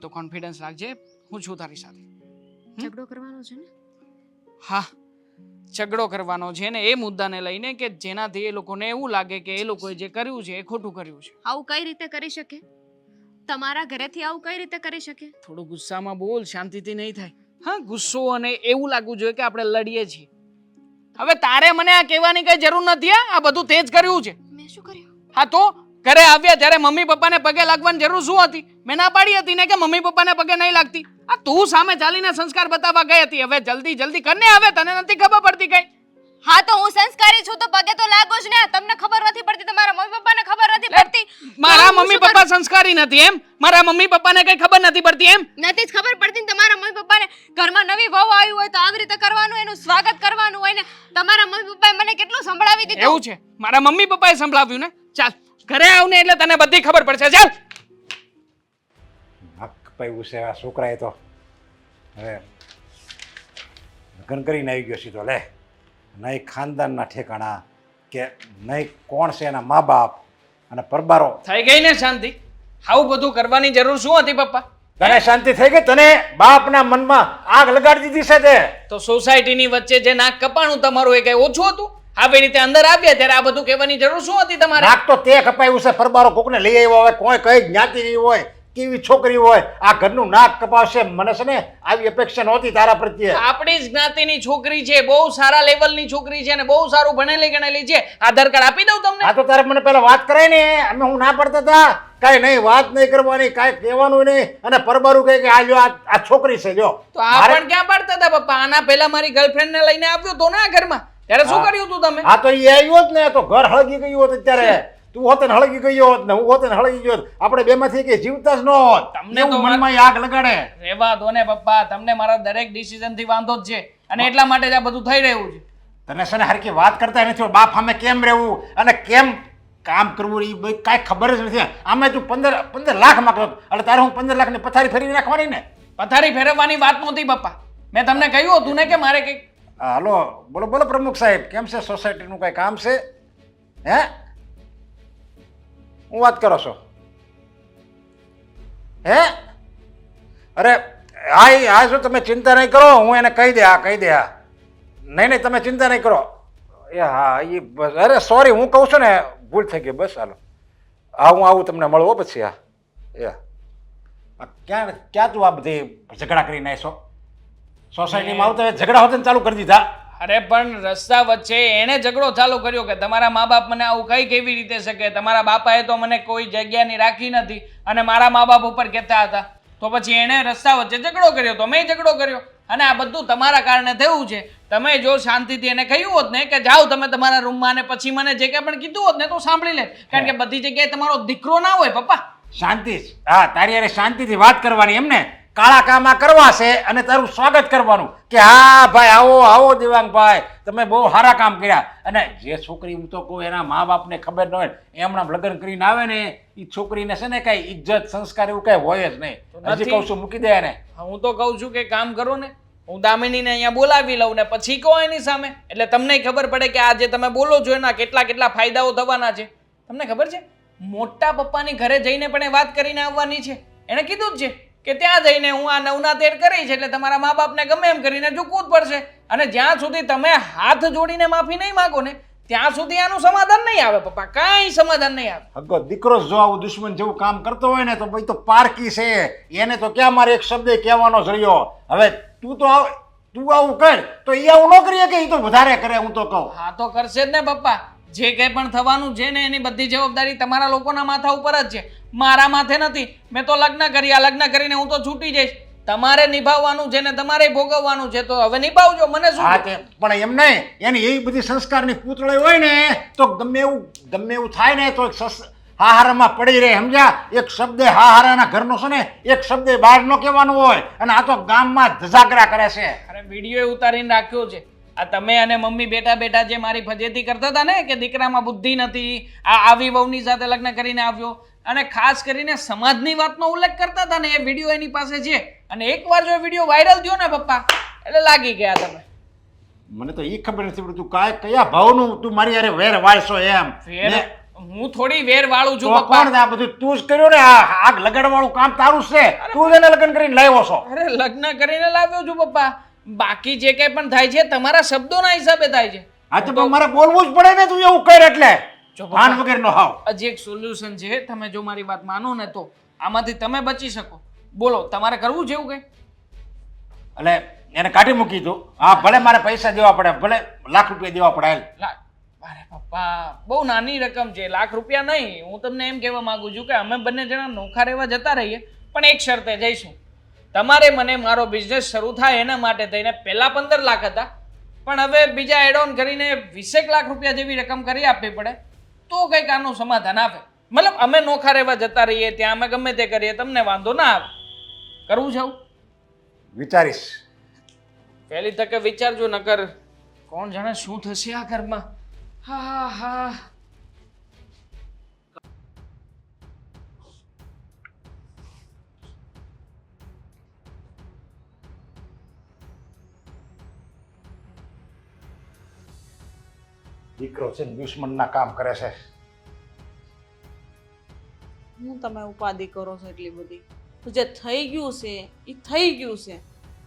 તો કોન્ફિડન્સ રાખજે, હું છું તારી સાથે. ઝઘડો કરવાનો છે ને? હા, ઝઘડો કરવાનો છે ને એ મુદ્દાને લઈને કે જેનાથી એ લોકોને એવું લાગે કે એ લોકોએ જે કર્યું છે એ ખોટું કર્યું છે. આવું કઈ રીતે કરી શકે? તમારા ઘરેથી આવું કઈ રીતે કરી શકે? થોડું ગુસ્સામાં બોલ, શાંતિથી નહીં થાય. હા, ગુસ્સો અને એવું લાગવું જોઈએ કે આપણે લડીએ છીએ. હવે તારે મને આ કહેવાની કઈ જરૂર નથી. આ બધું તે જ કર્યું છે. મેં શું કર્યું? હા, તો ઘરે આવ્યા ત્યારે મમ્મી પપ્પાને પગે લાગવાની જરૂર શું હતી? મેં ના પાડી હતી ને કે મમ્મી પપ્પાને પગે નહીં લાગતી. આ તું સામે ચાલીને સંસ્કાર બતાવવા ગઈ હતી. હવે જલ્દી જલ્દી કરને, હવે તને નથી ખબર પડતી કઈ. હા તો હું સંસ્કારી છું તો પગે તો લાગો જ ને. તમને ખબર નથી પડતી, તમારા મમ્મી પપ્પાને ખબર નથી પડતી. મારા મમ્મી પપ્પા સંસ્કારી નથી એમ? મારા મમ્મી પપ્પાને કઈ ખબર નથી પડતી એમ? નથી જ ખબર પડતી ને તમારા મમ્મી પપ્પાને. ઘરમાં નવી વહુ આવી હોય તો આવી રીતે કરવાનું, એનું સ્વાગત કરવાનું હોય ને. તમારા મમ્મી પપ્પાએ મને કેટલું સંભળાવી દીધું. એવું છે? મારા મમ્મી પપ્પાએ સંભળાવ્યું ને? ચાલ ઘરે આવ ને એટલે તને બધી ખબર પડશે. ચાલ. હક પાયું છે આ છોકરાએ તો. હવે લગ્ન કરીને આવી ગયો સીધો. લે, નહીં ખાનદાનના ઠેકાણા કે નહીં કોણ છે એના મા બાપ અને પરબારો. થઈ ગઈ ને શાંતિ? આવું બધું કરવાની જરૂર શું હતી પપ્પા? તને શાંતિ થઈ ગઈ? તને બાપના મનમાં આગ લગાડી દીધી છે તે. તો સોસાયટીની વચ્ચે જે નાક કપાણું તમારું એ કઈ ઓછું હતું? આવી રીતે અંદર આવ્યા ત્યારે આ બધું કહેવાની જરૂર શું હતી તમારે? નાક તો તે કપાયું છે. પરબારો કોકને લઈ આવ્યો હોય, કોઈ કઈ જ્ઞાતિની હોય, કેવી છોકરી હોય, આ ઘરનું નાક કપાવશે. મને છે ને આવી અપેક્ષા નહોતી તારા પ્રત્યે. આપણી જ જ્ઞાતિની છોકરી છે, બહુ સારા લેવલની છોકરી છે અને બહુ સારું ભણેલી ગણેલી છે. આધાર કાર્ડ આપી દઉં તમને? આ તો તારે મને પેલા વાત કરાય ને. અમે હું ના પડતા હતા. કાંઈ નહીં, વાત નહીં કરવાની, કાંઈ કહેવાનું નહીં. અને પરબારું કહે કે આ જો આ છોકરી છે જો. તો આ પણ ક્યાં પાડતા હતા પપ્પા? આના પહેલા મારી ગર્લફ્રેન્ડ ને લઈને આવ્યો તો ને આ ઘરમાં, ત્યારે શું હા. કર્યું તું તમે? હા તો એ આવ્યો જ ને તો ઘર હળગી ગયું હોત અત્યારે તું હોત ને હળગી ગયો હોત ને હું હોત ને હળગી ગયો હોત. આપણે બેમાંથી કે જીવતા જ ન હોત. તમને એવું તો મનમાં આગ લગાડે. રહેવા દો ને પપ્પા, તમને મારા દરેક ડિસિઝન થી વાંધો જ છે અને એટલા માટે જ આ બધું થઈ રહ્યું છે. તને છે ને હરખી વાત કરતા નથી બાપ સામે કેમ રહેવું અને કેમ કામ કરવું એ બધી કાંઈ ખબર જ નથી. આમે તું 15 લાખ માંગતો એટલે તારે હું 15 લાખની પથારી ફેરવી નાખવાની ને. પથારી ફેરવવાની વાત નહોતી પપ્પા. મેં તમને કહ્યું હતું ને કે મારે કંઈક હા, હાલો બોલો બોલો પ્રમુખ સાહેબ કેમ છે સોસાયટીનું કાંઈ કામ છે હે હું વાત કરો છો હે અરે હા જો તમે ચિંતા નહીં કરો હું એને કહી દે નહીં તમે ચિંતા નહીં કરો એ હા એ બસ અરે સોરી હું કહું છું ને ભૂલ થઈ ગઈ બસ હાલો હા હું આવું તમને મળવો પછી હા એ ક્યાં તું આ બધી ઝઘડા કરીને આવીશો સોસાયટીમાં આવતો ઝઘડા હોતે ચાલુ કરી દીધા અરે પણ રસ્તા વચ્ચે એને ઝઘડો ચાલુ કર્યો કે તમારા મા બાપ મને આવું કઈ કેવી રીતે શકે, તમારા બાપાએ તો મને કોઈ જગ્યાની રાખી નથી અને મારા મા બાપ ઉપર કહેતા હતા. તો પછી એણે રસ્તા વચ્ચે ઝઘડો કર્યો તો મેં ઝઘડો કર્યો અને આ બધું તમારા કારણે થયું છે. તમે જો શાંતિથી એને કહ્યું હોત ને કે જાઓ તમે તમારા રૂમમાં અને પછી મને જે કંઈ પણ કીધું હોત ને તો સાંભળી લે. કારણ કે બધી જગ્યાએ તમારો દીકરો ના હોય પપ્પા. શાંતિ જ. હા તારી યારે શાંતિથી વાત કરવાની એમને કાળા કામા કરવા છે અને તારું સ્વાગત કરવાનું કે હા ભાઈ આવો આવો દેવાંગભાઈ તમે બહુ સારા કામ કર્યા. અને જે છોકરી હું તો કહું એના મા બાપને ખબર ન હોય એમના લગ્ન કરીને આવે ને એ છોકરીને છે ને કઈ ઇજ્જત સંસ્કાર એવું કઈ હોય જ નહીં. હજી કહું છું મૂકી દે એને. હું તો કહું છું કે કામ કરો ને, હું દામિનીને અહીંયા બોલાવી લઉં ને પછી કહો એની સામે, એટલે તમને ખબર પડે કે આ જે તમે બોલો છો એના કેટલા કેટલા ફાયદાઓ થવાના છે. તમને ખબર છે મોટા પપ્પાની ઘરે જઈને પણ એ વાત કરીને આવવાની છે. એણે કીધું જ છે કે ત્યાં જઈને હું આ નવના તેર કરી છે એટલે તમારા મા બાપને ગમે એમ કરીને ઝૂકવું જ પડશે. અને જ્યાં સુધી તમે હાથ જોડીને માફી નહીં માંગો ને ત્યાં સુધી આનું સમાધાન નહીં આવે પપ્પા, કાંઈ સમાધાન નહીં આવે. હગો દીકરો જો આવું દુશ્મન જેવું કામ કરતો હોય ને તો ભાઈ તો પારકી છે એને તો ક્યાં મારે એક શબ્દ કહેવાનો જ રહ્યો. હવે તું આવું કર તો એ આવું ન કરીએ કે એ તો વધારે કરે હું તો કહું. હા તો કરશે જ ને પપ્પા. જે કંઈ પણ થવાનું છે ને એની બધી જવાબદારી તમારા લોકોના માથા ઉપર જ છે, મારા માથે નથી. મેં તો લગ્ન કર્યા, લગ્ન કરીને હું તો છૂટી જઈશ. તમારે નિભાવવાનું છે ને તમારે ભોગવવાનું છે તો હવે નિભાવજો. મને શું હા તે પણ એમ નહીં એની એવી બધી સંસ્કારની પૂતળી હોય ને તો ગમે એવું થાય ને તો હાહારામાં પડી રહે સમજ્યા. એક શબ્દ હાહારાના ઘરનો છે ને એક શબ્દ બહાર ન કહેવાનો હોય અને આ તો ગામમાં ધજાગરા કરે છે. અરે વિડીયો ઉતારીને રાખ્યો છે. આ તમે અને મમ્મી બેઠા બેઠા જે મારી ફજેતી કરતા હતા ને કે દીકરામાં બુદ્ધિ નથી, આ આવી વહુની સાથે લગ્ન કરીને આવ્યો અને ખાસ કરીને સમાજની વાતનો ઉલ્લેખ કરતા હતા ને એ વિડીયો એની પાસે છે. અને એકવાર જો વિડીયો વાયરલ થયો ને પપ્પા એટલે લાગી ગયા તમે. મને તો એ ખબર નથી પડતું કયા ભાવનું તું મારી યારે વેર વાળશો એમ. હું થોડી વેર વાળું છું તો પપ્પા. કોણ આ બધું તું જ કર્યું ને આ આગ લગાડવાળું કામ તારું છે. તું જ એને લગ્ન કરીને લાવ્યો છો. અરે લગ્ન કરીને લાવ્યો છું પપ્પા. બાકી જે કંઈ પણ થાય છે તમારા શબ્દોના હિસાબે થાય છે. હા તો મારે બોલવું જ પડે ને તું એવું કર એટલે ભાન વગરનો હાવ. હજી એક સોલ્યુશન છે, તમે જો મારી વાત માનો ને તો આમાંથી તમે બચી શકો. બોલો તમારે કરવું છે એવું કંઈ? એટલે એને કાઢી મૂકી તું. હા ભલે મારે પૈસા દેવા પડે, ભલે લાખ રૂપિયા દેવા પડે. અરે પપ્પા બહુ નાની રકમ છે, લાખ રૂપિયા નહીં. હું તમને એમ કહેવા માંગુ છું કે અમે બંને જણા નોખા રહેવા જતા રહીએ પણ એક શરતે જઈશું. તમારે મને મારો બિઝનેસ શરૂ થાય એના માટે થઈને પહેલા 15 લાખ હતા પણ હવે બીજા એડ ઓન કરીને 20 લાખ રૂપિયા જેવી રકમ કરી આપવી પડે તો કંઈક આનું સમાધાન આવે. મતલબ અમે નોખા રહેવા જતા રહીએ ત્યાં અમે ગમે તે કરીએ તમને વાંધો ના આવે. કરવું છે વિચારીશ. પહેલી તકે વિચારજો નકર કોણ જાણે શું થશે આ ઘરમાં. હા હા દીકરો છે દુશ્મનના કામ કરે છે. હું તમે ઉપાધિ કરો છો એટલી બધી? તો જે થઈ ગયું છે એ થઈ ગયું છે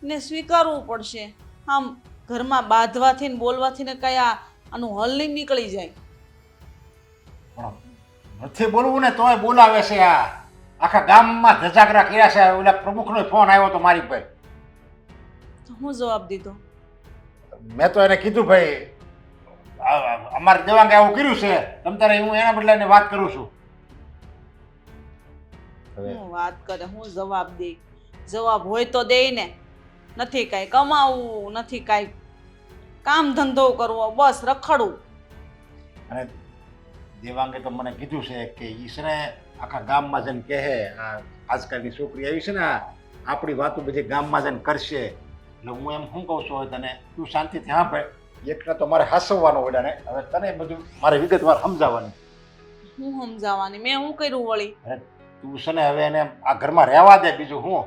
ને સ્વીકારવું પડશે. આમ ઘરમાં બાંધવાથી ને બોલવાથી ને કયા આનું હલ નહીં નીકળી જાય. પણ નથી બોલવું ને તોય બોલાવે છે. આ આખા ગામમાં ધજાગરા કર્યા છે. ઓલા પ્રમુખનો ફોન આવ્યો તો મારી પર. તો હું જવાબ દીધો? મેં તો એને કીધું ભાઈ અમારે દેવાંગે આવું કર્યું છે તમ તારે હું એના બદલે એને વાત કરું છું. હું વાત કરે હું જવાબ દે? જવાબ હોય તો દે ને. નથી કાંઈ કમાવું, નથી કાંઈ કામ ધંધો કરવો, બસ રખડવું. અને દેવાંગે તો મને કીધું છે કે ઈ છે ને આખા ગામમાં જઈને કહે આ આજકાલની છોકરી આવી છે ને આપણી વાતો બધી ગામમાં જઈને કરશે. એટલે હું એમ શું કહું છું હવે તને, તું શાંતિથી સાંભળ. એકલા તો મારે હાસવવાનો હોય ને, હવે તને બધું મારે વિગતવાર સમજાવવાનું. હું સમજાવવાની? મેં શું કર્યું વળી? અરે તું છે ને હવે એને આ ઘરમાં રહેવા દે, બીજું હું.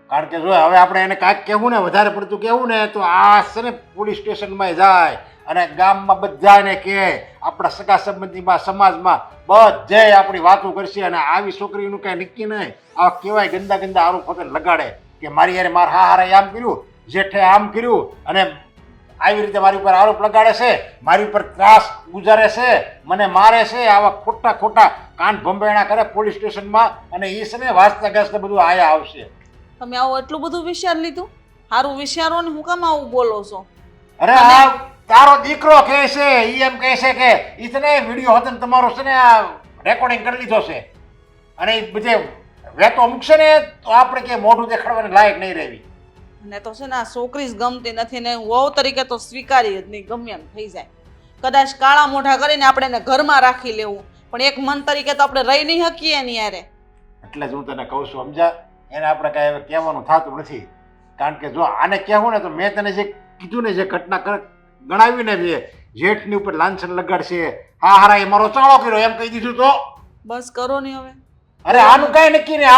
કારણ કે જો હવે આપણે એને કાંઈક કહેવું ને, વધારે પડતું કહેવું ને તો આ છે ને પોલીસ સ્ટેશનમાં જાય અને ગામમાં બધાને કહે, આપણા સગા સંબંધીમાં સમાજમાં બધે આપણી વાતો કરશે. અને આવી છોકરીનું કાંઈ નક્કી નહીં. આ કહેવાય ગંદા ગંદા આરોપ વગર લગાડે કે મારી યાર મારા હારે આમ કર્યું, જેઠે આમ કર્યું, અને આવી રીતે મારી ઉપર આરોપ લગાડે છે, મારી ઉપર ત્રાસ ગુજારે છે, મને મારે છે. આવા ખોટા ખોટા કાન ભંભેણા કરે પોલીસ સ્ટેશનમાં, અને એ છે ને વાંચતા ગાજતા બધું આયા આવશે. તમે આવું એટલું બધું વિચાર લીધું? સારું વિચારો ને હું કામ આવું બોલો છો? અરે આ તારો દીકરો કહે છે, ઈ એમ કહે છે કે ઈ તને વિડીયો હતો ને તમારો છે ને આ રેકોર્ડિંગ કરી લીધો છે, અને એ બધે વેતો મૂકશે ને તો આપણે કે મોઢું દેખાડવાને લાયક નહીં રહેવી. ને તો છે ને આ છોકરી જ ગમતી નથી ને વહુ તરીકે તો સ્વીકારી જ નહીં, ગમે એમ થઈ જાય. કદાચ કાળા મોઢા કરીને આપણે એને ઘરમાં રાખી લેવું, પણ એક મન તરીકે તો આપણે રહી નહીં શકીએ એની યારે. એટલે જ હું તને કહું છું, સમજા? એને આપણે કાંઈ હવે કહેવાનું થતું નથી. કારણ કે જો આને કહેવું ને તો મેં તને જે કીધું ને, જે ઘટના ગણાવીને જે જેઠની ઉપર લાંછન લગાડશે, હા હારા એ મારો ચાળો કર્યો એમ કહી દીધું તો બસ કરો ને હવે. અરે આનું કાંઈ નક્કી નહીં.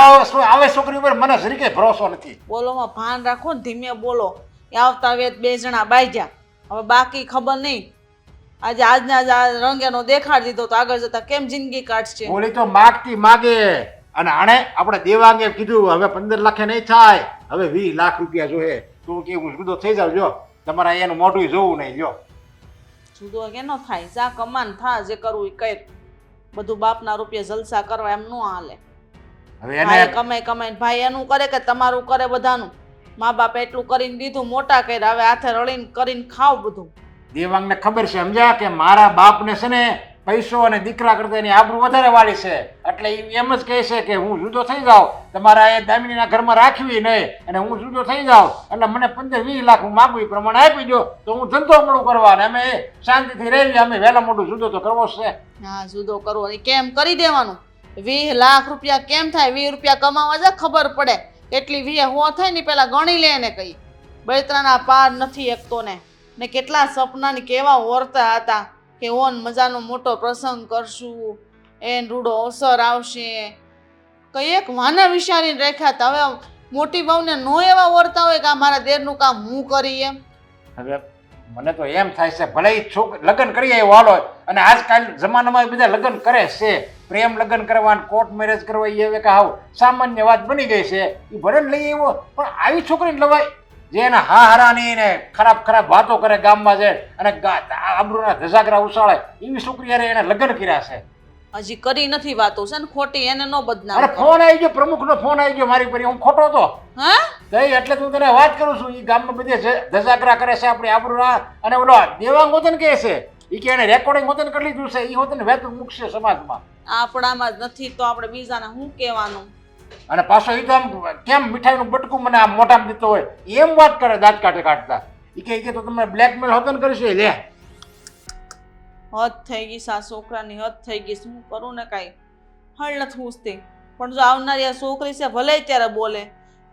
આવે છોકરી ઉપર મને જરીકે ભરોસો નથી. બોલોમાં ભાન રાખો ને, ધીમે બોલો. એ આવતા વેત 2 જણા બાજ્યા, હવે બાકી ખબર નહીં. આજે આજના જ રંગેનો દેખાડ દીધો તો આગળ જતા કેમ જિંદગી કાઢશે? બોલી તો માગતી માગે. અને આણે આપણે દેવાંગે કીધું હવે 15 લાખે નહીં થાય, હવે 20 લાખ રૂપિયા જોઈએ. તું કે હું જુદો થઈ જાવ, જો તમારે એનું મોઢું જોવું નહીં. જો જુદો કેનો થાય? જા કમાન થા, જે કરવું એ કર. બધું બાપના રૂપિયા જલસા કરવા એમ ન હાલે. હવે ભાઈ એને કમાઈ કમાઈને ભાઈ એનું કરે કે તમારું કરે બધાનું? મા બાપ એટલું કરીને દીધું, મોટા કર્યા, હવે હાથે રળીને કરીને ખાવ બધું. દેવાંગને ખબર છે, સમજ્યા, કે મારા બાપને છે ને પૈસો અને દીકરા કરતા એની આબરૂ વધારે વાળી છે. એટલે એ એમ જ કહે છે કે હું જુદો થઈ જાઉં, તમારા એ દામિનીના ઘરમાં રાખવી નહીં, અને હું જુદો થઈ જાઉં એટલે મને 15-20 લાખ હું માગું એ પ્રમાણે આપી દો તો હું ધંધો મળું કરવા, અને અમે શાંતિથી રહેવી. અમે વહેલા મોટું જુદો તો કરવો જ છે. હા, જુદો કરવો એ કેમ કરી દેવાનું? 20 લાખ રૂપિયા કેમ થાય? 20 રૂપિયા કમાવા જ ખબર પડે કેટલી 20 હો થાય ને પેલા ગણી લે ને. કઈ બળતરાના પાર નથી એકતો ને કેટલા સપના ને કેવા ઓરતા હતા કે ઓન મજાનો મોટો પ્રસંગ કરશું, એન રૂડો અવસર આવશે, કઈ એક વાના વિચારીને રાખ્યા હતા. હવે મોટી બહુને નો એવા ઓરતા હોય કે આ મારા દેરનું કામ હું કરી એમ. હવે મને તો એમ થાય છે, ભલે એ લગ્ન કરી આવ્યો હાલો, અને આજકાલ જમાનામાં બધા લગ્ન કરે છે, પ્રેમ લગ્ન કરવા, કોર્ટ મેરેજ કરવા, એ હવે કે હાવ સામાન્ય વાત બની ગઈ છે. એ ભલે લઈ આવ્યો, પણ આવી છોકરીને લવાય જે એના હારાની ને ખરાબ ખરાબ વાતો કરે ગામમાં જાય અને આબરૂના ધજાગરા ઉછાળે, એવી છોકરી યારે એને લગ્ન કર્યા છે. હજી કરી નથી વાતો છે ને ખોટી, એને નો બદનામ. અરે ફોન આવી ગયો, પ્રમુખનો ફોન આવી ગયો મારી પર, હું ખોટો હતો. હા તઈ એટલે તું તને વાત કરું છું. એ ગામમાં બધે ધજાગરા કરે છે આપણી આબરૂના. અને ઓલો દેવાંગ હોતન કહે છે એ કે એને રેકોર્ડિંગ હોતન કરી લીધું છે, એ હોતન વેત મૂકશે સમાજમાં. આપણામાં જ નથી તો આપણે બીજાને શું કહેવાનું? અને પાછો એ તો આમ કેમ મીઠાઈનું બટકું મને આમ મોઢામાં દીધો હોય એમ વાત કરે, દાંત કાઢે કાઢતા. એ કે તો તમે બ્લેકમેલ હોતન કરશે. લે હદ થઈ ગઈ સા છોકરાની, હદ થઈ ગઈ. શું કરું ને કાંઈ હળ નથી પૂછતી. પણ જો આવનારી આ છોકરી છે ભલે ત્યારે બોલે,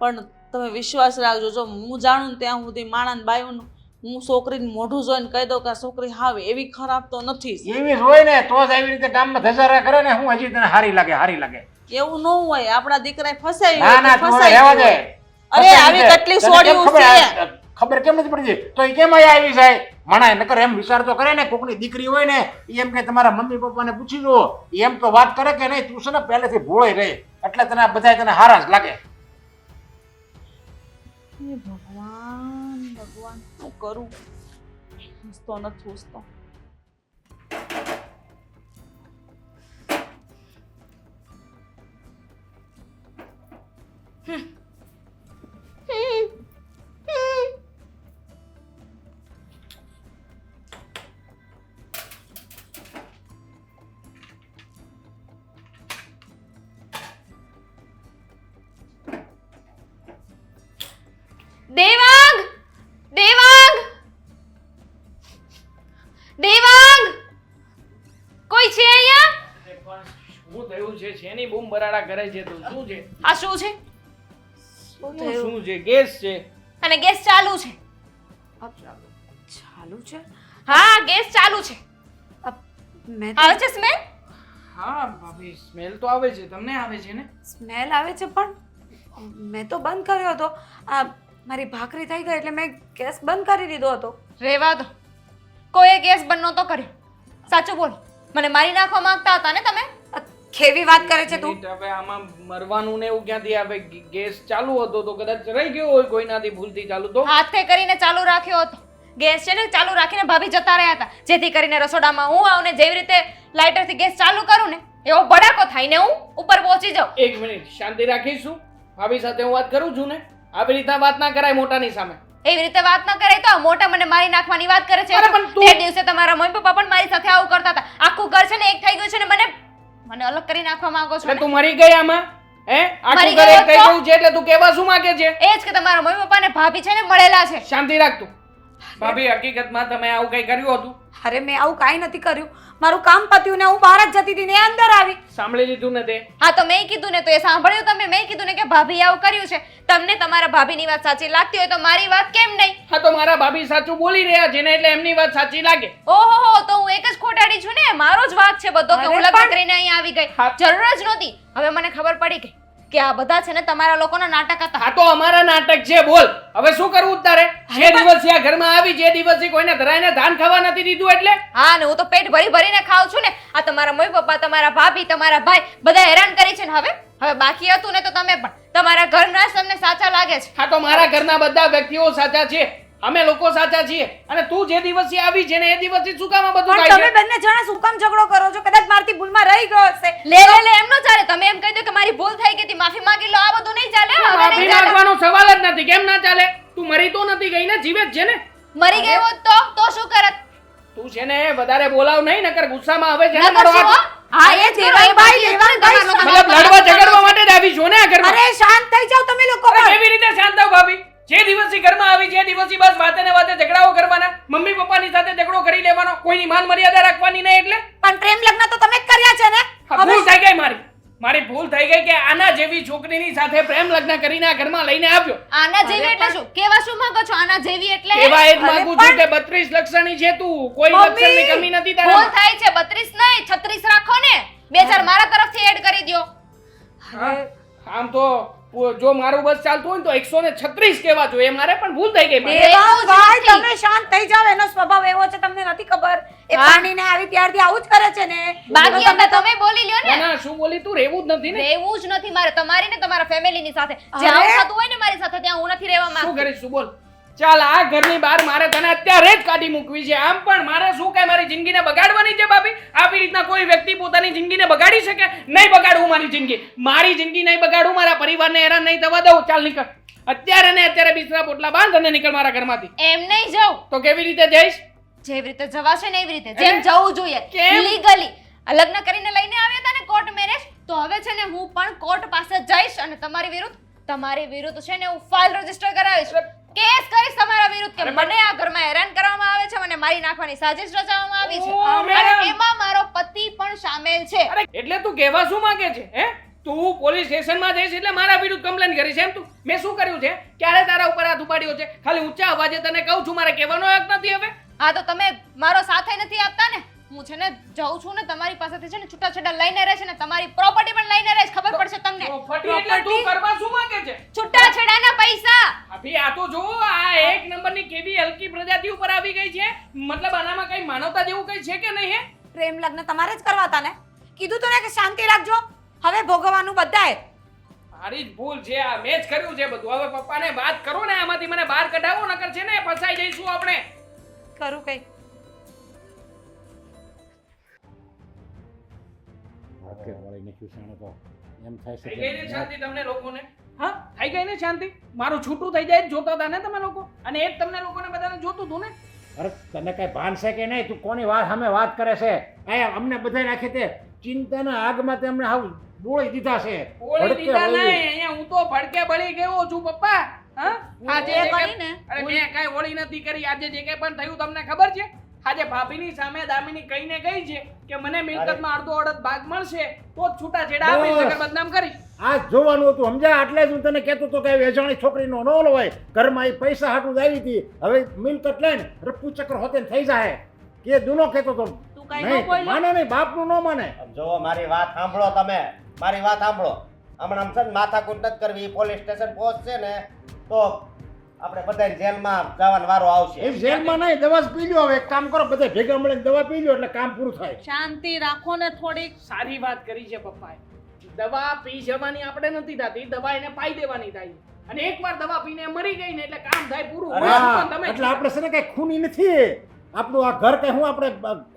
પણ તમે વિશ્વાસ રાખજો, જો હું જાણું ત્યાં સુધી માણસ બાયું હું છોકરીને મોઢું જોઈને કહી દઉં કે આ છોકરી હાવે એવી ખરાબ તો નથી. એવી જ હોય ને તો જ આવી રીતે ગામમાં ધજારા કરે ને. હું હજી તને હારી લાગે, હારી લાગે. એવું ન હોય. આપણા દીકરાએ ફસાવી ના હોય ના તો તું ફસાઈ રહેવા ગયું દે. હોય. અરે આવી કેટલી સોડિયું છે. ખબર કેમ નથી પડતી? તો એ કેમ અહીંયા આવી જાય? માણા નકર એમ વિચાર તો કરે ને, કોકની દીકરી હોય ને એમ કે તમારા મમ્મી પપ્પાને પૂછી જુઓ, એમ તો વાત કરે કે નહીં? તું છે ને પહેલેથી ભોળાઈ રહી એટલે તને બધા તને હારા જ લાગે. ભગવાન ભગવાન શું કરું? હસતો નથી હસતો. દેવાંગ, દેવાંગ, શું થયું છે? શેની બૂમ બરાડા કરે છે તું? શું છે? આ શું છે? શું છે? ગેસ છે. અને ગેસ ચાલુ છે. ચાલુ છે હા, ગેસ ચાલુ છે. મેં તો આવે છે સ્મેલ? હા ભાભી, સ્મેલ તો આવે છે. તમને આવે છે ને? સ્મેલ આવે છે પણ મેં તો બંધ કર્યો હતો. આ મારી ભાખરી થઈ ગઈ એટલે મેં ગેસ બંધ કરી દીધો હતો. રેવા દો. કોઈએ ગેસ બંધ નહોતો કર્યો. સાચું બોલ. મને મારી નાખવા માંગતા હતા ને તમે? કેવી વાત કરે છે તું? મિનિટ, હવે આમાં મરવાનું ને એવું ક્યાંથી આવે? ગેસ ચાલુ હતો તો કદાચ રહી ગયો હોય કોઈનાથી ભૂલથી ચાલુ તો. હાથે કરીને ચાલુ રાખ્યો હતો. ગેસ છે ને ચાલુ રાખીને ભાભી જતા રહ્યા હતા, જેથી કરીને રસોડામાં હું આવું ને જેવી રીતે લાઇટરથી ગેસ ચાલુ કરું ને એવો ભડાકો થાય ને હું ઉપર પહોંચી જાઉં. એક મિનિટ, શાંતિ રાખીશું. ભાભી સાથે હું વાત કરું છું ને. આવી રીતના વાત ના કરાય મોટાની સામે. એવી રીતે વાત ન કરે તો આ મોટા મને મારી નાખવાની વાત કરે છે. અરે પણ તું- તે દિવસે તમારા મમ્મી પપ્પા પણ મારી સાથે આવું કરતા હતા. આખું ઘર છે ને એક થઈ ગયું છે ને મને અલગ કરી નાખવા માંગો છો એટલે ને? તું મરી ગઈ આમાં? હે? આખું મરી ઘર ગયો એક થઈ તો? ગયું છે એટલે તું કહેવા શું માંગે છે? એ જ કે તમારા મમ્મી પપ્પા ને ભાભી છે ને મળેલા છે. શાંતિ રાખ તું. ભાભી, હકીકતમાં તમે આવું કઈ કર્યું હતું? અરે મેં આવું કાંઈ નથી કર્યું. મારું કામ પત્યું ને હું બહાર જ જતી હતી ને એ અંદર આવી. સાંભળી લીધું ને તે? હા તો મેં કીધું ને તો એ સાંભળ્યું તમે? મેં કીધું ને કે ભાભીએ આવું કર્યું છે. તમને તમારા ભાભીની વાત સાચી લાગતી હોય તો મારી વાત કેમ નહીં? હા તો મારા ભાભી સાચું બોલી રહ્યા છે ને એટલે એમની વાત સાચી લાગે. ઓહો, તો હું એક જ ખોટાડી છું ને? મારો જ વાંક છે બધો કે હું અરે લગ્ન પણ- કરીને અહીં આવી ગઈ. હા. જરૂર જ નહોતી. હવે મને ખબર પડી ગઈ કે આ બધા છે ને તમારા લોકોના નાટક હતા. આ તો અમારા નાટક છે. બોલ હવે શું કરવું તારે? જે દિવસે આ ઘરમાં આવી, જે દિવસે કોઈને ધરાઈને ધાન ખાવા નથી દીધું એટલે હા ને હું તો પેટ ભરી ભરીને ખાઉં છું ને. આ તમારા મમ્મી પપ્પા, તમારા ભાભી, તમારા ભાઈ બધા હેરાન કરી છે ને હવે બાકી હતું ને તો તમે પણ તમારા ઘરના જ તમને સાચા લાગે છે. હા તો મારા ઘરના બધા વ્યક્તિઓ સાચા છે. અમે લોકો સાચા છીએ. અને તું જે દિવસે આવી છે ને એ દિવસે શું કામ આ બધું પણ થાય તમે છે? બંને જણા શું કામ ઝઘડો કરો છો? કદાચ મારથી ભૂલમાં રહી ગયો હશે. લે એમ ન ચાલે. તમે એમ કહી દો કે મારી ભૂલ થઈ ગઈ હતી, માફી માંગી લો. આ બધું નહીં ચાલે. હવે માફી નહીં ચાલે. માંગવાનો સવાલ જ નથી. કેમ ના ચાલે? તું મરી તો નથી ગઈ ને? જીવે જ છે ને? મરી ગઈ હોત તો શું કરત? તું છે ને વધારે બોલાવ નહીં, નકર ગુસ્સામાં હવે છે ને નકર મારો શું, હાથ- હો? હા એ જ દેવાંગભાઈ, દેવાંગભાઈ, મતલબ લડવા ઝઘડવા માટે જ આવી છો ને આ ઘરમાં? અરે શાંત થઈ જાઓ તમે લોકો અરે પણ. કેવી રીતે શાંત થાવ ભાભી? જે દિવસથી ઘરમાં આવી, જે દિવસથી બસ વાતે ને વાતે ઝઘડાઓ કરવાના, મમ્મી પપ્પાની સાથે ઝઘડો કરી લેવાનો, કોઈની માન મર્યાદા રાખવાની નહીં. એટલે પણ પ્રેમ લગ્ન તો તમે જ કર્યા છે ને. હા, ભૂલ થઈ ગઈ મારી ભૂલ થઈ ગઈ કે આના જેવી છોકરીની સાથે પ્રેમ લગ્ન કરીને આ ઘરમાં લઈને આવ્યો. આના જેવી એટલે શું? કેવા શું માંગો છો? આના જેવી એટલે એવા એ જ અરે માંગુ છું કે 32 લક્ષણી છે તું. કોઈ મમ્મી! લક્ષણની કમી નથી ભૂલ તારામાં. થાય છે. 32 નહીં 36 રાખો ને. બે ચાર મારા તરફથી એડ કરી દ્યો. હા, આમ તો જો મારું બસ ચાલતું હોય ને તો 136 કહેવા જોઈએ મારે, પણ ભૂલ થઈ ગઈ મારી. દેવાંગભાઈ, નથી. તમે શાંત થઈ જાઓ. એનો સ્વભાવ એવો છે, તમને નથી ખબર? એ હા. પાણીને આવી ત્યારથી આવું જ કરે છે ને. બાકી અમે તમે બોલી લ્યો ના ને. ના, શું બોલી તું? રહેવું જ નથી ને. રહેવું જ નથી મારે તમારી ને તમારા ફેમિલીની સાથે. જે અરે! આવું થતું હોય ને મારી સાથે ત્યાં હું નથી રહેવા શું માંગતી. કરીશ તું? બોલ. ચાલ, આ ઘરની બહાર મારે તને અત્યારે જ કાઢી મૂકવી છે. આમ પણ મારે શું કઈ મારી જિંદગીને બગાડવાની છે ભાભી? આવી રીતના કોઈ વ્યક્તિ પોતાની જિંદગીને બગાડી શકે? નહીં બગાડવું મારી જિંદગી. મારી જિંદગી નહીં બગાડવું, મારા પરિવારને હેરાન નહીં થવા દઉં. ચાલ નીકળ. અત્યારે ને અત્યારે બિસ્તરા પોટલા બાંધ અને નીકળ મારા ઘરમાંથી. એમ નહીં જાઉં. તો કેવી રીતે જઈશ? જેવી રીતે જવાશે ને એવી રીતે અરે! જેમ જવું જોઈએ કેમ? લીગલી. લગ્ન કરીને લઈને આવ્યા હતા ને કોર્ટ મેરેજ, તો હવે છે ને હું પણ કોર્ટ પાસે જઈશ અને તમારી વિરુદ્ધ છે ને હું ફાઇલ રજીસ્ટર કરાવીશ. કેસ કરીશ તમારા વિરુદ્ધ કે અરે પણ- મને આ ઘરમાં હેરાન કરવામાં આવે છે, મને મારી નાખવાની સાજિશ રચવામાં આવી છે. ઓ, અને મેડમ! એમાં મારો પતિ પણ સામેલ છે. અરે એટલે તું કહેવા શું માંગે છે? હે, તું પોલીસ સ્ટેશનમાં જઈશ એટલે મારા વિરુદ્ધ કમ્પ્લેન કરીશ એમ? તું મેં શું કર્યું છે? ક્યારે તારા ઉપર હાથ ઉપાડ્યો છે? ખાલી ઊંચા અવાજે તને કહું છું, મારે કહેવાનો હક નથી હવે. હા તો તમે મારો સાથે નથી આપતા ને. હું છે ને જાઉં છું ને તમારી પાસેથી છે ને છૂટાછેડા લઈને રહેશે ને તમારી પ્રોપર્ટી પણ લઈને રહેશ. ખબર પડશે તમને. પ્રોપર્ટી એટલે તું કરવા શું માંગે છે? છૂટાછેડાના પૈસા. અભી આ તો જો આ એક નંબરની કેવી હલકી પ્રજાતિ ઉપર આવી ગઈ છે. મતલબ આનામાં કઈ માનવતા જેવું કઈ છે કે નહીં? હે, પ્રેમ લગ્ન તમારે જ કરવા હતા ને. કીધું તો ને કે શાંતિ રાખજો. હવે ભોગવવાનું બધાએ. મારી જ ભૂલ છે. આ મેં જ કર્યું છે બધું. હવે પપ્પાને વાત કરો ને, આમાંથી મને બહાર કઢાવો, નકર છે ને ફસાઈ જઈશું આપણે. કરું કઈ. થઈ ગઈ ને શાંતિ તમને લોકોને? હા, થઈ ગઈ ને શાંતિ? મારું છૂટું થઈ જાય જ જોતા હતા ને તમે લોકો, અને એ જ તમને લોકોને બધાને જોતું હતું ને. અરે તને કઈ ભાન છે કે નહીં? તું કોની વાત સામે વાત કરે છે? અહીંયા અમને બધા નાખે તે ચિંતાના આગમાં તેમને હાવ બોળી દીધા છે. ઓળી ભડકે દીધા વળી. નહીં. અહીંયા હું તો ભડકે બળી ગયો છું પપ્પા. હા, આજે એ જે કરી ને. અરે મેં કાંઈ ઓળી નથી કરી. આજે જે કંઈ પણ થયું તમને ખબર છે? આજે ભાભીની સામે દામિની કહીને ગઈ છે કે મને મિલકતમાં અડધો અડધ ભાગ મળશે તો જ છૂટાછેડા આપીશ, બસ. નકર બદનામ કરીશ. આ જ જોવાનું હતું સમજ્યા, એટલે જ હું તને કહેતો હતો કે વેચાણી છોકરીનો ન હોય, ઘરમાં એ પૈસા હાટું જ આવી હતી, હવે મિલકત લઈને રફુ ચક્કર હોતે ને થઈ જાય કે દુનો કહેતો હતો. તું કાંઈ ન નહીં બોલ્યો? માને નહીં, બાપનું ન માને. જો મારી વાત સાંભળો, તમે મારી વાત સાંભળો. હમણાં છે ને માથાકૂટ નથી કરવી. પોલીસ સ્ટેશન પહોંચશે ને તો આપણે બધાય જેલમાં જવાનો વારો આવશે. એ જેલમાં નહીં, દવા જ પી લ્યો. હવે એક કામ કરો, બધા ભેગા મળીને દવા પી લ્યો એટલે કામ પૂરું થાય. શાંતિ રાખો ને થોડીક. સારી વાત કરી છે પપ્પાએ. દવા પી જવાની આપણે નથી થતી, દવા એને પાઈ દેવાની થાય છે. અને એકવાર દવા પીને મરી ગઈ ને એટલે કામ થાય પૂરું. અરે બોલો હા, તમે એટલે આપણે છે ને કઈ ખૂની નથી. આપણું આ ઘર કઈ હું આપણે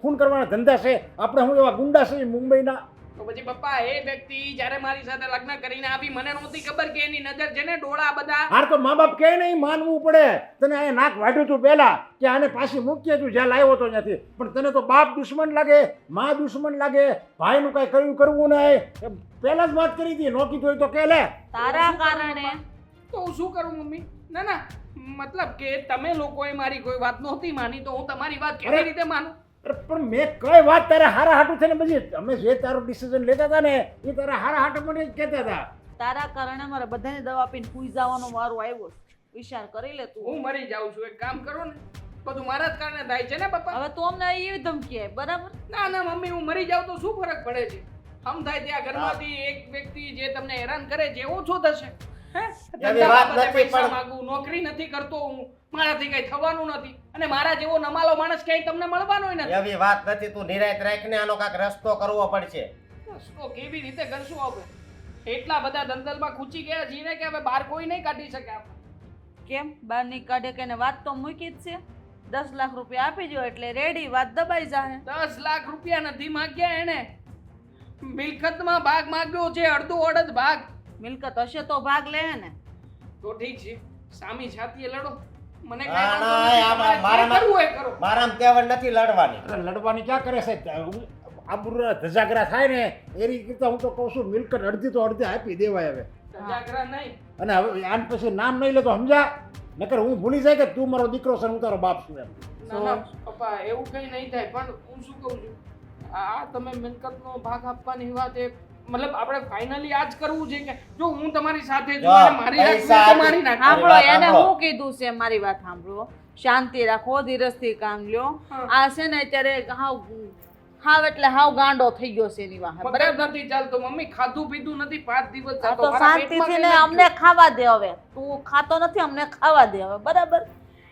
ખૂન કરવાના ધંધા છે? આપણે હું એવા ગુંડા છે મુંબઈના? તો પછી પપ્પા એ વ્યક્તિ જ્યારે મારી સાથે લગ્ન કરીને આવી મને નહોતી ખબર કે એની નજર છે ને ડોળા બધા. હાર તો મા બાપ કહે નહીં, માનવું પડે. તને અહીંયા નાક વાઢ્યું તું પહેલા કે આને પાછી મૂકીએ તું જ્યાં લાવ્યો તો ત્યાંથી, પણ તને તો બાપ દુશ્મન લાગે, મા દુશ્મન લાગે, ભાઈનું કાંઈ કર્યું કરવું નહીં. પહેલા જ વાત કરી હતી, નો કીધું હોય તો કે લે. તારા કારણે તો હું શું કરું મમ્મી? ના ના, મતલબ કે તમે લોકોએ મારી કોઈ વાત નહોતી માની તો હું તમારી વાત કેવી અરે. રીતે માનું? અરે પણ મેં કઈ વાત તારા હારા હાટું થઈને પછી અમે જે તારું ડિસિઝન લેતા હતા ને એ તારા હારા હાટું મને જ કહેતા હતા. તારા કારણે મારે બધાને દવા પીને સૂઈ જવાનો વારો આવ્યો છે. વિચાર કરી લે તું. હું મરી જાઉં છું, એક કામ કરો ને, બધું મારા જ કારણે થાય છે ને પપ્પા. હવે તું અમને એવી ધમકી આપ, બરાબર? ના ના મમ્મી, હું મરી જાઉં તો શું ફરક પડે છે? આમ થાય ત્યાં ઘરમાંથી એક વ્યક્તિ જે તમને હેરાન કરે છે એ ઓછો થશે. હે? એવી વાત ધંધા નથી, પૈસા પણ- માંગુ, નોકરી નથી કરતો હું, મારાથી કઈ થવાનું નથી અને મારા જેવો નમાલો માણસ ક્યાંય તમને મળવાનો નથી. એવી વાત નથી. તું નિરાયત રાખીને આનો કાંઈક રસ્તો કરવો પડશે. તો કેવી રીતે કરશું આપણે? એટલા બધા દંદલમાં ખૂચી ગયા છીએ ને કે હવે બહાર કોઈ નહીં કાઢી શકે આપણે. કેમ બહાર ની કાઢે કે એને વાત તો મૂકી જ છે. 10 લાખ રૂપિયા આપી જો એટલે રેડી, વાત દબાઈ જાય. 10 લાખ રૂપિયા નથી માંગ્યા એને, મિલકતમાં ભાગ માંગ્યો છે, અડધો અડધ ભાગ. મિલકત હશે તો ભાગ લે ને. તો ઠીક છે, સામી છાતીએ લડો, મને ના, કાંઈ ના, વાંધો નથી. આમાં તમારે જે મારામાં- કરવું હોય એ કરો. મારામાં તેવડ નથી લડવાની. અરે લડવાની ક્યાં કરે છે? આબરૂ ધજાગરા થાય ને એ રીતે હું તો કહું છું મિલકત અડધી તો અડધી આપી દેવાય હવે. જાગરા નહીં. અને હવે આન પછી નામ નહીં લેતો સમજા, નકર હું ભૂલી જાય કે તું મારો દીકરો છે, હું તારો બાપ છું એમ. ના ના પપ્પા, એવું કઈ નહીં થાય. પણ હું શું કહું છું, આ તમે મિલકતનો ભાગ આપવાની વાત એ મતલબ આપણે ફાઇનલી આજ કરવું છે કે જો હું તમારી સાથે છું જો, અને મારી હાથ પૈસા તો મારી નાખ. સાંભળો, વાત એને સાંભળો. હું કીધું છે, મારી વાત સાંભળો. શાંતિ રાખો, ધીરજથી કામ લ્યો. હા. આ છે ને અત્યારે હાવ એટલે હાવ ગાંડો થઈ ગયો છે એની વાહે, બરાબર? બરાબર નથી ચાલતો મમ્મી, ખાધું પીધું નથી 5 દિવસ આ થતો. તો મારા શાંતિથી પેટમાં ને કંઈ અમને નથી. ખાવા દે હવે. તું ખાતો નથી, અમને ખાવા દે હવે, બરાબર?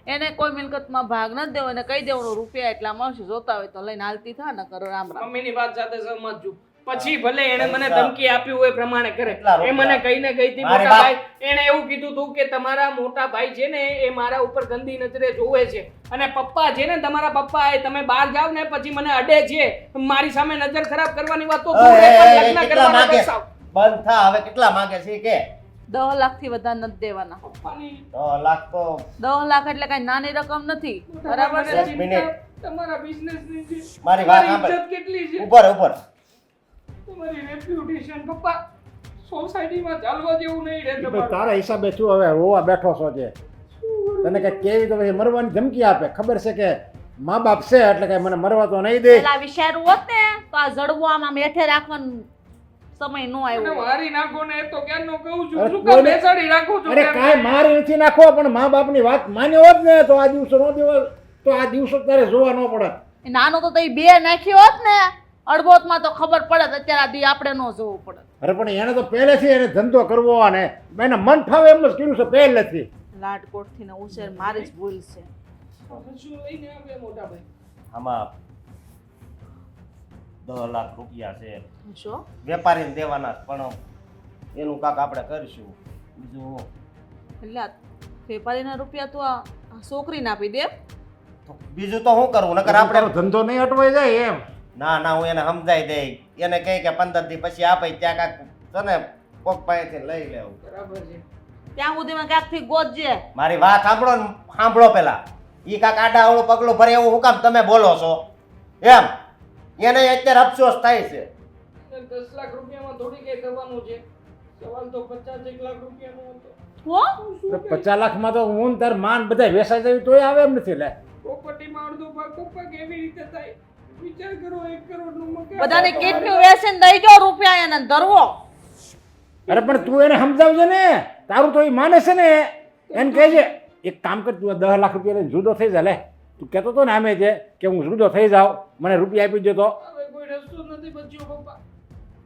એને કોઈ મિલકતમાં ભાગ નથી દેવો, એને કહી દેવાનું રૂપિયા એટલા મળશે, જોતા હોય તો લઈને હાલતી થા, ન કરો રામ રામ. મમ્મીની વાત સાથે સહમત છું. પછી ભલે એને મને ધમકી આપી હોય એ પ્રમાણે કરે. કેટલા એ રૂપિયા? મને કહીને ગઈ હતી મારી મોટા વાત- ભાઈ, એને એવું કીધું હતું કે તમારા મોટા ભાઈ છે ને એ મારા ઉપર ગંદી નજરે જોવે છે અને પપ્પા છે ને તમારા પપ્પા એ તમે બહાર જાવ ને પછી મને અડે છે, મારી સામે નજર ખરાબ કરવાની વાત તો દૂર રહે, પણ લગ્ન કેટલા કરવાના માંગે? પૈસા. બંધ થા હવે. કેટલા માંગે છે કે? 10 લાખથી વધારે નથી દેવાના. પપ્પાની 10 લાખ તો 10 લાખ એટલે કઈ નાની રકમ નથી, બરાબર મને છે? એક મિનિટ. ચિંતા તમારા બિઝનેસની છે. મારી વાત તમારી સાંભળ. ઇજ્જત કેટલી છે, ઉપર ઉપર. તમારી રેપ્યુટેશન પપ્પા સોસાયટીમાં ચાલવા જેવું નહીં રહે ઈ ભાઈ તમારું. તારા હિસાબે શું હવે રોવા બેઠો છો છે? તને કઈ કેવી તો પછી મરવાની ધમકી આપે, ખબર છે કે મા બાપ છે એટલે કઈ મને મરવા તો નહીં દે. પેલા વિચારવું હોત ને તો આ જડવું આમાં મેઠે રાખવાનો સમય નો અને આવ્યો. મારી નાખો ને એ તો ક્યારનો કહું છું. અરે શું કામ કોઈને- બેસાડી રાખો છો અરે ત્યાં? કાંઈ મારી નથી નાખવો, પણ મા બાપની વાત માન્યો હોત ને તો આ દિવસો નો દિવસ તો આ દિવસો તારે જોવા ન પડે. એ નાનો તો તઈ બે નાખ્યો હોત ને અડબોતમાં તો ખબર પડે. અત્યારે આ દી આપણે ન જોવું પડે. અરે પણ એને તો પહેલેથી એને ધંધો કરવો અને એને મન ફાવે એમ જ કર્યું છે પહેલેથી. લાટકોટથી ને ઉછેર મારી જ ભૂલ છે. શું લઈને આવે મોટા ભાઈ? આમાં 10 લાખ રૂપિયા છે. શું? વેપારીને દેવાના છે, પણ એનું કાક આપણે કરીશું. બીજું એટલે આ વેપારીના રૂપિયા તો આ છોકરીને આપી દે. બીજું તો શું કરવું? નકર આપણે તારો ધંધો નહીં અટવાઈ જાય એમ. ના ના, હું એને સમજાઈ દઈ. એને કહે કે 15 દી પછી આપે ત્યાં કાક છે ને કોક પાસેથી લઈ લેવું. બરાબર છે. ત્યાં સુધીમાં ક્યાંકથી ગોતજે. મારી વાત સાંભળો ને, સાંભળો પેલા. ઈ કાક આડા અવળું પગલું ભરે એવું હું કામ તમે બોલો છો એમ? એને અત્યારે અફસોસ થાય છે. 10 લાખ રૂપિયામાં થોડી કઈ કરવાનું છે. સવાલ તો 50 લાખ રૂપિયાનો હતો. હો? તો શું 50 લાખમાં તો હું ને તાર માન બધા વેસાઈ જાય તોય આવે એમ નથી લે. પ્રોપર્ટીમાં અડધો ભાગ પપ્પા કેવી રીતે થાય વિચાર કરો 1 કરોડનું મકાન બધાને કેટલું વેચીને દઈ દો રૂપિયા એને ધરવો. અરે પણ તું એને સમજાવજે ને, તારું તો એ માને છે ને, એને કહેજે એક કામ કર, તું 10 લાખ રૂપિયા લઈને જુદો થઈ જા. લે, તું કહેતો હતો ને આમે છે કે હું જુદો થઈ જાઉં, મને રૂપિયા આપી દે તો. હવે કોઈ રસ્તો જ નથી બચ્યો પપ્પા.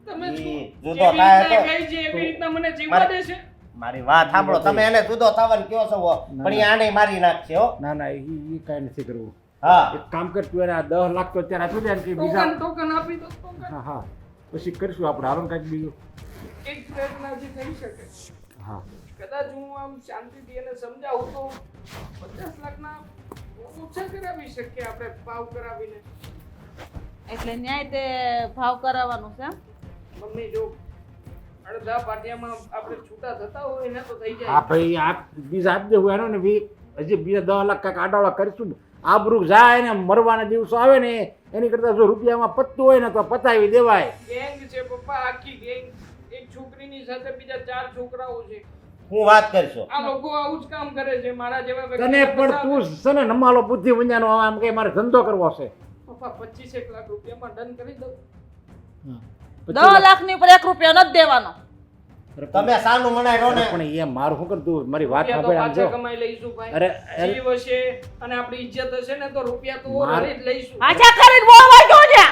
તમે ઈ શું જુદો જેવી થાય રીતના તો- કહી છે એવી રીતના મને જીવવા દેશે? મારી વાત સાંભળો, તમે એને જુદો થવાનું કયો છો પણ ઈ આને મારી નાખશે હો. ના ના, એ કાંઈ નથી કરવું. હા એક કામ કર, તું એને આ 10 લાખ તો અત્યારે આપી દે ને કે બીજા. ટોકન આપી દો ટોકન. હા હા, પછી કરીશું આપણે. હાલો કાંઈક બીજું. એક પ્રયત્નથી થઈ શકે. હા, કદાચ હું આમ શાંતિથી એને સમજાવું તો 50 લાખના ઓછા કરાવી શકીએ આપણે ભાવ કરાવીને. એટલે ન્યાય તે ભાવ કરાવવાનો છે એમ? મમ્મી જો અડધા પાટિયામાં આપણે છૂટા થતા હોય ને તો થઈ હા જાય. ભાઈ, આ બીજા આપી દેવું એનો ને હજી બીજા 10 લાખ કાંઈક આડાવડા કરીશું ને. આબરૂ જાય ને મરવાના દિવસો આવે ને એની કરતાં જો રૂપિયામાં પતતું હોય ને તો પતાવી દેવાય. ગેંગ છે પપ્પા, આખી ગેંગ. એક છોકરીની સાથે બીજા 4 છોકરાઓ છે. હું વાત કરશો. આ લોકો આવું જ કામ કરે છે મારા જેવા વ્યક્તિને તને પણ ફસાવે. તું છે ને નમાલો બુદ્ધિ વંજાનો આમ કે મારે ધંધો કરવો છે. પપ્પા 25 લાખ રૂપિયામાં ડન કરી દઉં. 10 લાખની ઉપર 1 રૂપિયો નથી દેવાનો. તમે સાનું મનાય રહો ને. પણ એ મારું શું કરતું, મારી વાત રૂપિયા તો સાંભળ આમ પાછા જો. કમાઈ લઈશું ભાઈ. અરે જીવ હશે અને આપણી ઇજ્જત હશે ને તો રૂપિયા તો માર- હરી જ લઈશું. પાછા કરીને બહુ વાગ્યો છે.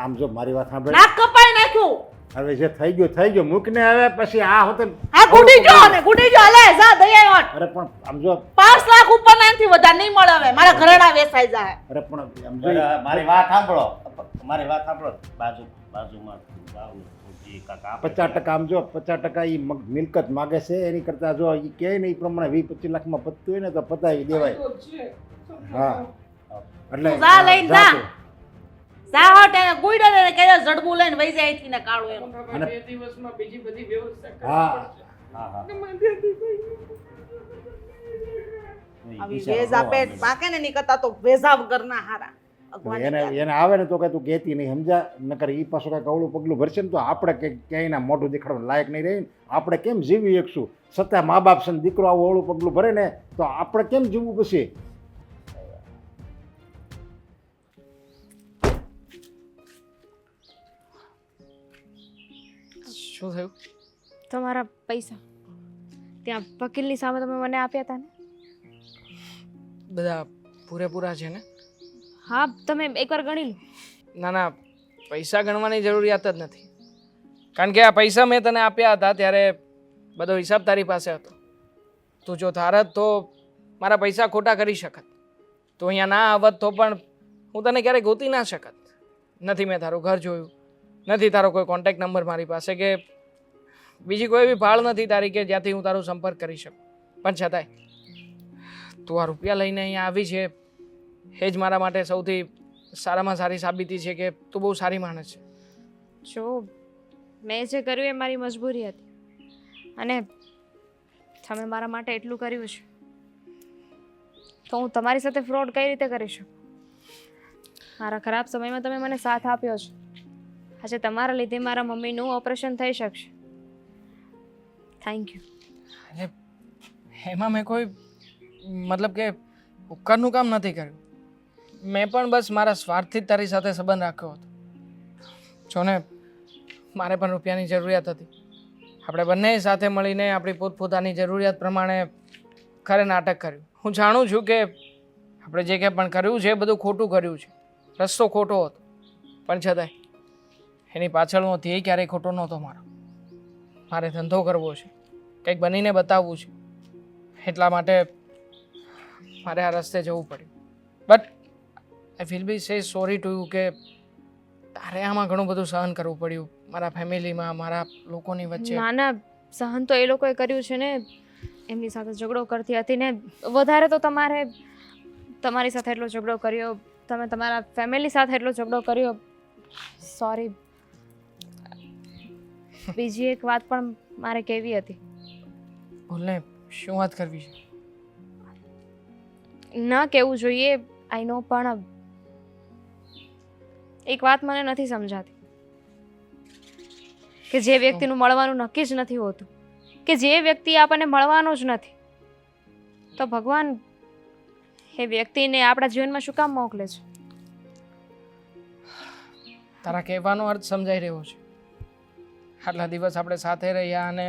આમ જો મારી વાત સાંભળ. નાક કપાઈ નાખ્યું. હવે જે થઈ ગયું મૂકને. હવે પછી આ હોતે હા ગુડી જો ને ગુડી જો લે જા દઈ આવ્યો. અરે પણ આમ જો, 5 લાખ ઉપર નાથી વધારે નહીં મળે હવે. મારા ઘરેડા વેચાઈ જાય. અરે પણ આમ જો, મારી વાત સાંભળો, મારી વાત સાંભળો. બાજુમાં જાવું જી કાકા 50% આમ જો 50% ઈ મિલકત માગે છે. એની કરતા જો ઈ કહે ને એ પ્રમાણે 20-25 લાખમાં પતતું હોય ને તો પતાવી દેવાય. ફાયદો જ છે. હા, એટલે તું જા લઈને જા. તું. જા હટ એને ગુઈડો ને કહેજો જડબું લઈને વઈ જાય થી ને કાળું એનું. મોટા ભાઈ 2 દિવસમાં બીજી બધી વ્યવસ્થા કરવી હા. પડશે. હા હા મારાથી કોઈ આવી વેજ આપે પાકે ને ની કરતા તો વેઝા વગરના હારા. એને આવે ને તો કે તું કહેતી નહીં, સમજા? નકર ઈ પાછું કાંઈક અવળું પગલું ભરશે ને તો આપણે ક્યાંયના મોઢું દેખાડવા લાયક નહીં રહે ને. આપણે કેમ જીવી શકશું? છતાં મા બાપ છે ને દીકરો આવું અવળું પગલું ભરે ને તો આપણે કેમ જીવવું પછી? શું થયું? તમારા પૈસા ત્યાં વકીલની સામે તમે મને આપ્યા હતા ને? બધા પૂરેપૂરા છે ને? હા, તમે એકવાર ગણી લો. ના ના, પૈસા ગણવાની જરૂરિયાત જ નથી. કારણ કે આ પૈસા મેં તને આપ્યા હતા ત્યારે બધો હિસાબ તારી પાસે હતો. તું જો ધારત તો મારા પૈસા ખોટા કરી શકત. તું અહીંયા ના આવત તો પણ હું તને ક્યારેય ગોતી ના શકત. નથી મેં તારું ઘર જોયું, નથી તારો કોઈ કોન્ટેક્ટ નંબર મારી પાસે, કે બીજી કોઈ એવી ભાળ નથી તારી કે જ્યાંથી હું તારો સંપર્ક કરી શકું. પણ છતાંય તું આ રૂપિયા લઈને અહીંયા આવી છે એ જ મારા માટે સૌથી સારામાં સારી સાબિતી છે કે તું બહુ સારી માણસ છે. જો મેં જે કર્યું એ મારી મજબૂરી હતી અને તમે મારા માટે એટલું કર્યું છે તો હું તમારી સાથે ફ્રોડ કઈ રીતે કરી શકું? મારા ખરાબ સમયમાં તમે મને સાથ આપ્યો છે. આજે તમારા લીધે મારા મમ્મીનું ઓપરેશન થઈ શકશે. Thank you. અને એમાં મેં કોઈ મતલબ કે ઉપકારનું કામ નથી કર્યું. મેં પણ બસ મારા સ્વાર્થથી જ તારી સાથે સંબંધ રાખ્યો હતો. જો ને મારે પણ રૂપિયાની જરૂરિયાત હતી. આપણે બંને સાથે મળીને આપણી પોતપોતાની જરૂરિયાત પ્રમાણે ખરે નાટક કર્યું. હું જાણું છું કે આપણે જે કંઈ પણ કર્યું છે એ બધું ખોટું કર્યું છે. રસ્તો ખોટો હતો, પણ છતાંય એની પાછળનો ધ્યેય ક્યારેય ખોટો નહોતો મારો. મારે ધંધો કરવો છે, કંઈક બનીને બતાવવું છે, એટલા માટે મારે આ રસ્તે જવું પડ્યું. બટ આઈ ફીલ બી સે સોરી ટુ યુ કે તારે આમાં ઘણું બધું સહન કરવું પડ્યું મારા ફેમિલીમાં, મારા લોકોની વચ્ચે. ના ના, સહન તો એ લોકોએ કર્યું છે ને. એમની સાથે ઝઘડો કરતી હતી ને વધારે તો તમારી સાથે એટલો ઝઘડો કર્યો, તમે તમારા ફેમિલી સાથે એટલો ઝઘડો કર્યો. સોરી. બીજી એક વાત પણ મારે કહેવી હતી. ભૂલને શું વાત કરવી છે? ન કહેવું જોઈએ આઈ નો, પણ એક વાત મને નથી સમજાતી કે જે વ્યક્તિનું મળવાનું નક્કી જ નથી હોતું, કે જે વ્યક્તિ આપણને મળવાનો જ નથી, તો ભગવાન એ વ્યક્તિને આપણા જીવનમાં શું કામ મોકલે છે? તારા કહેવાનો અર્થ સમજાઈ રહ્યો છે. આટલા દિવસ આપણે સાથે રહ્યા અને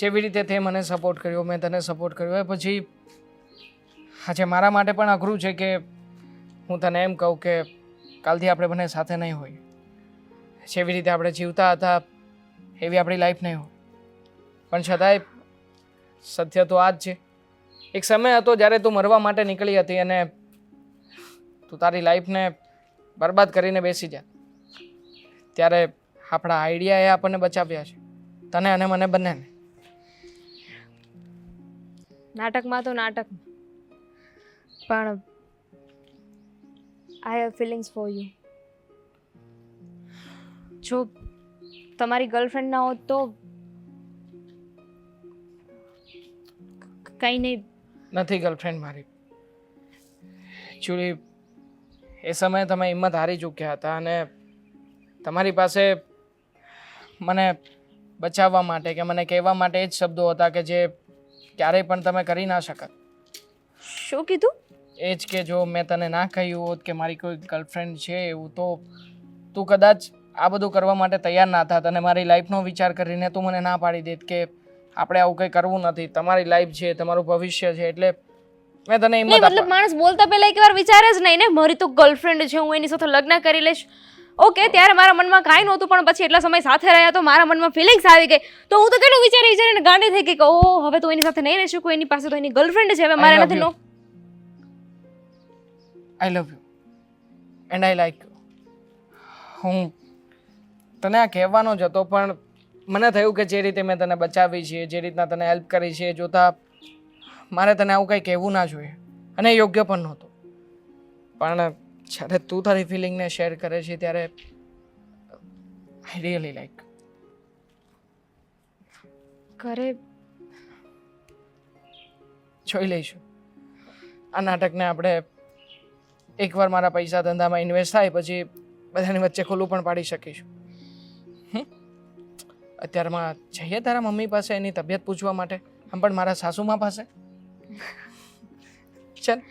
જેવી રીતે તે મને સપોર્ટ કર્યો, મેં તને સપોર્ટ કર્યો, એ પછી આજે મારા માટે પણ અઘરું છે કે હું તને એમ કહું કે કાલથી આપણે બંને સાથે નહીં હોઈએ. જેવી રીતે આપણે જીવતા હતા એવી આપણી લાઈફ નહીં હોય. પણ છતાંય સત્ય તો આ જ છે. એક સમય હતો જ્યારે તું મરવા માટે નીકળી હતી અને તું તારી લાઈફને બરબાદ કરીને બેસી જા. ત્યારે આપણા આઈડિયાએ આપણને બચાવ્યા છે, તને અને મને બંનેને. નાટકમાં તો નાટકમાં, પણ I have feelings for you. જો તમારી ગર્લફ્રેન્ડ ના હોત તો કંઈ નહીં. નથી ગર્લફ્રેન્ડ મારી. એકચ્યુઅલી એ સમયે તમે હિંમત હારી ચૂક્યા હતા અને તમારી પાસે મને બચાવવા માટે કે મને કહેવા માટે એ જ શબ્દો હતા કે જે ક્યારેય પણ તમે કરી ના શકત. શું કીધું? એ જ કે જો મેં તને ના કહ્યું હોત કે મારી કોઈ ગર્લફ્રેન્ડ છે એવું, તો તું કદાચ આ બધું કરવા માટે તૈયાર ના થાત અને મારી લાઈફનો વિચાર કરીને તું મને ના પાડી દેત કે આપણે આવું કંઈ કરવું નથી, તમારી લાઈફ છે, તમારું ભવિષ્ય છે, એટલે મેં તને હિંમત મતલબ માણસ બોલતા પહેલા એકવાર વિચારે જ નહીં ને, મારી તો ગર્લફ્રેન્ડ છે, હું એની સાથે લગ્ન કરી લઈશ. ઓકે, ત્યારે મારા મનમાં કાંઈ નહોતું, પણ પછી એટલા સમય સાથે રહ્યા તો મારા મનમાં ફિલિંગ્સ આવી ગઈ. તો હું તો કેટલું વિચારીને ગાંડી થઈ ગઈ કે ઓ હવે તો એની સાથે નહીં રહી શકું, એની પાસે તો એની ગર્લફ્રેન્ડ છે, હવે મારે નથી. No, I love you and I like you. હું તને આ કહેવાનો જ હતો, પણ મને થયું કે જે રીતે મેં તને બચાવી છે, જે રીતના તને હેલ્પ કરી છે, જોતા મારે તને આવું કંઈ કહેવું ના જોઈએ અને યોગ્ય પણ નહોતું. પણ જ્યારે તું તારી ફિલિંગને શેર કરે છે ત્યારે આઈ રિયલી લાઈક. ઘરે જોઈ લઈશું આ નાટકને. આપણે એકવાર મારા પૈસા ધંધામાં ઇન્વેસ્ટ થાય પછી બધાની વચ્ચે ખુલ્લું પણ પાડી શકીશું. અત્યારમાં જઈએ તારા મમ્મી પાસે એની તબિયત પૂછવા માટે, આમ પણ મારા સાસુમાં પાસે. ચાલ.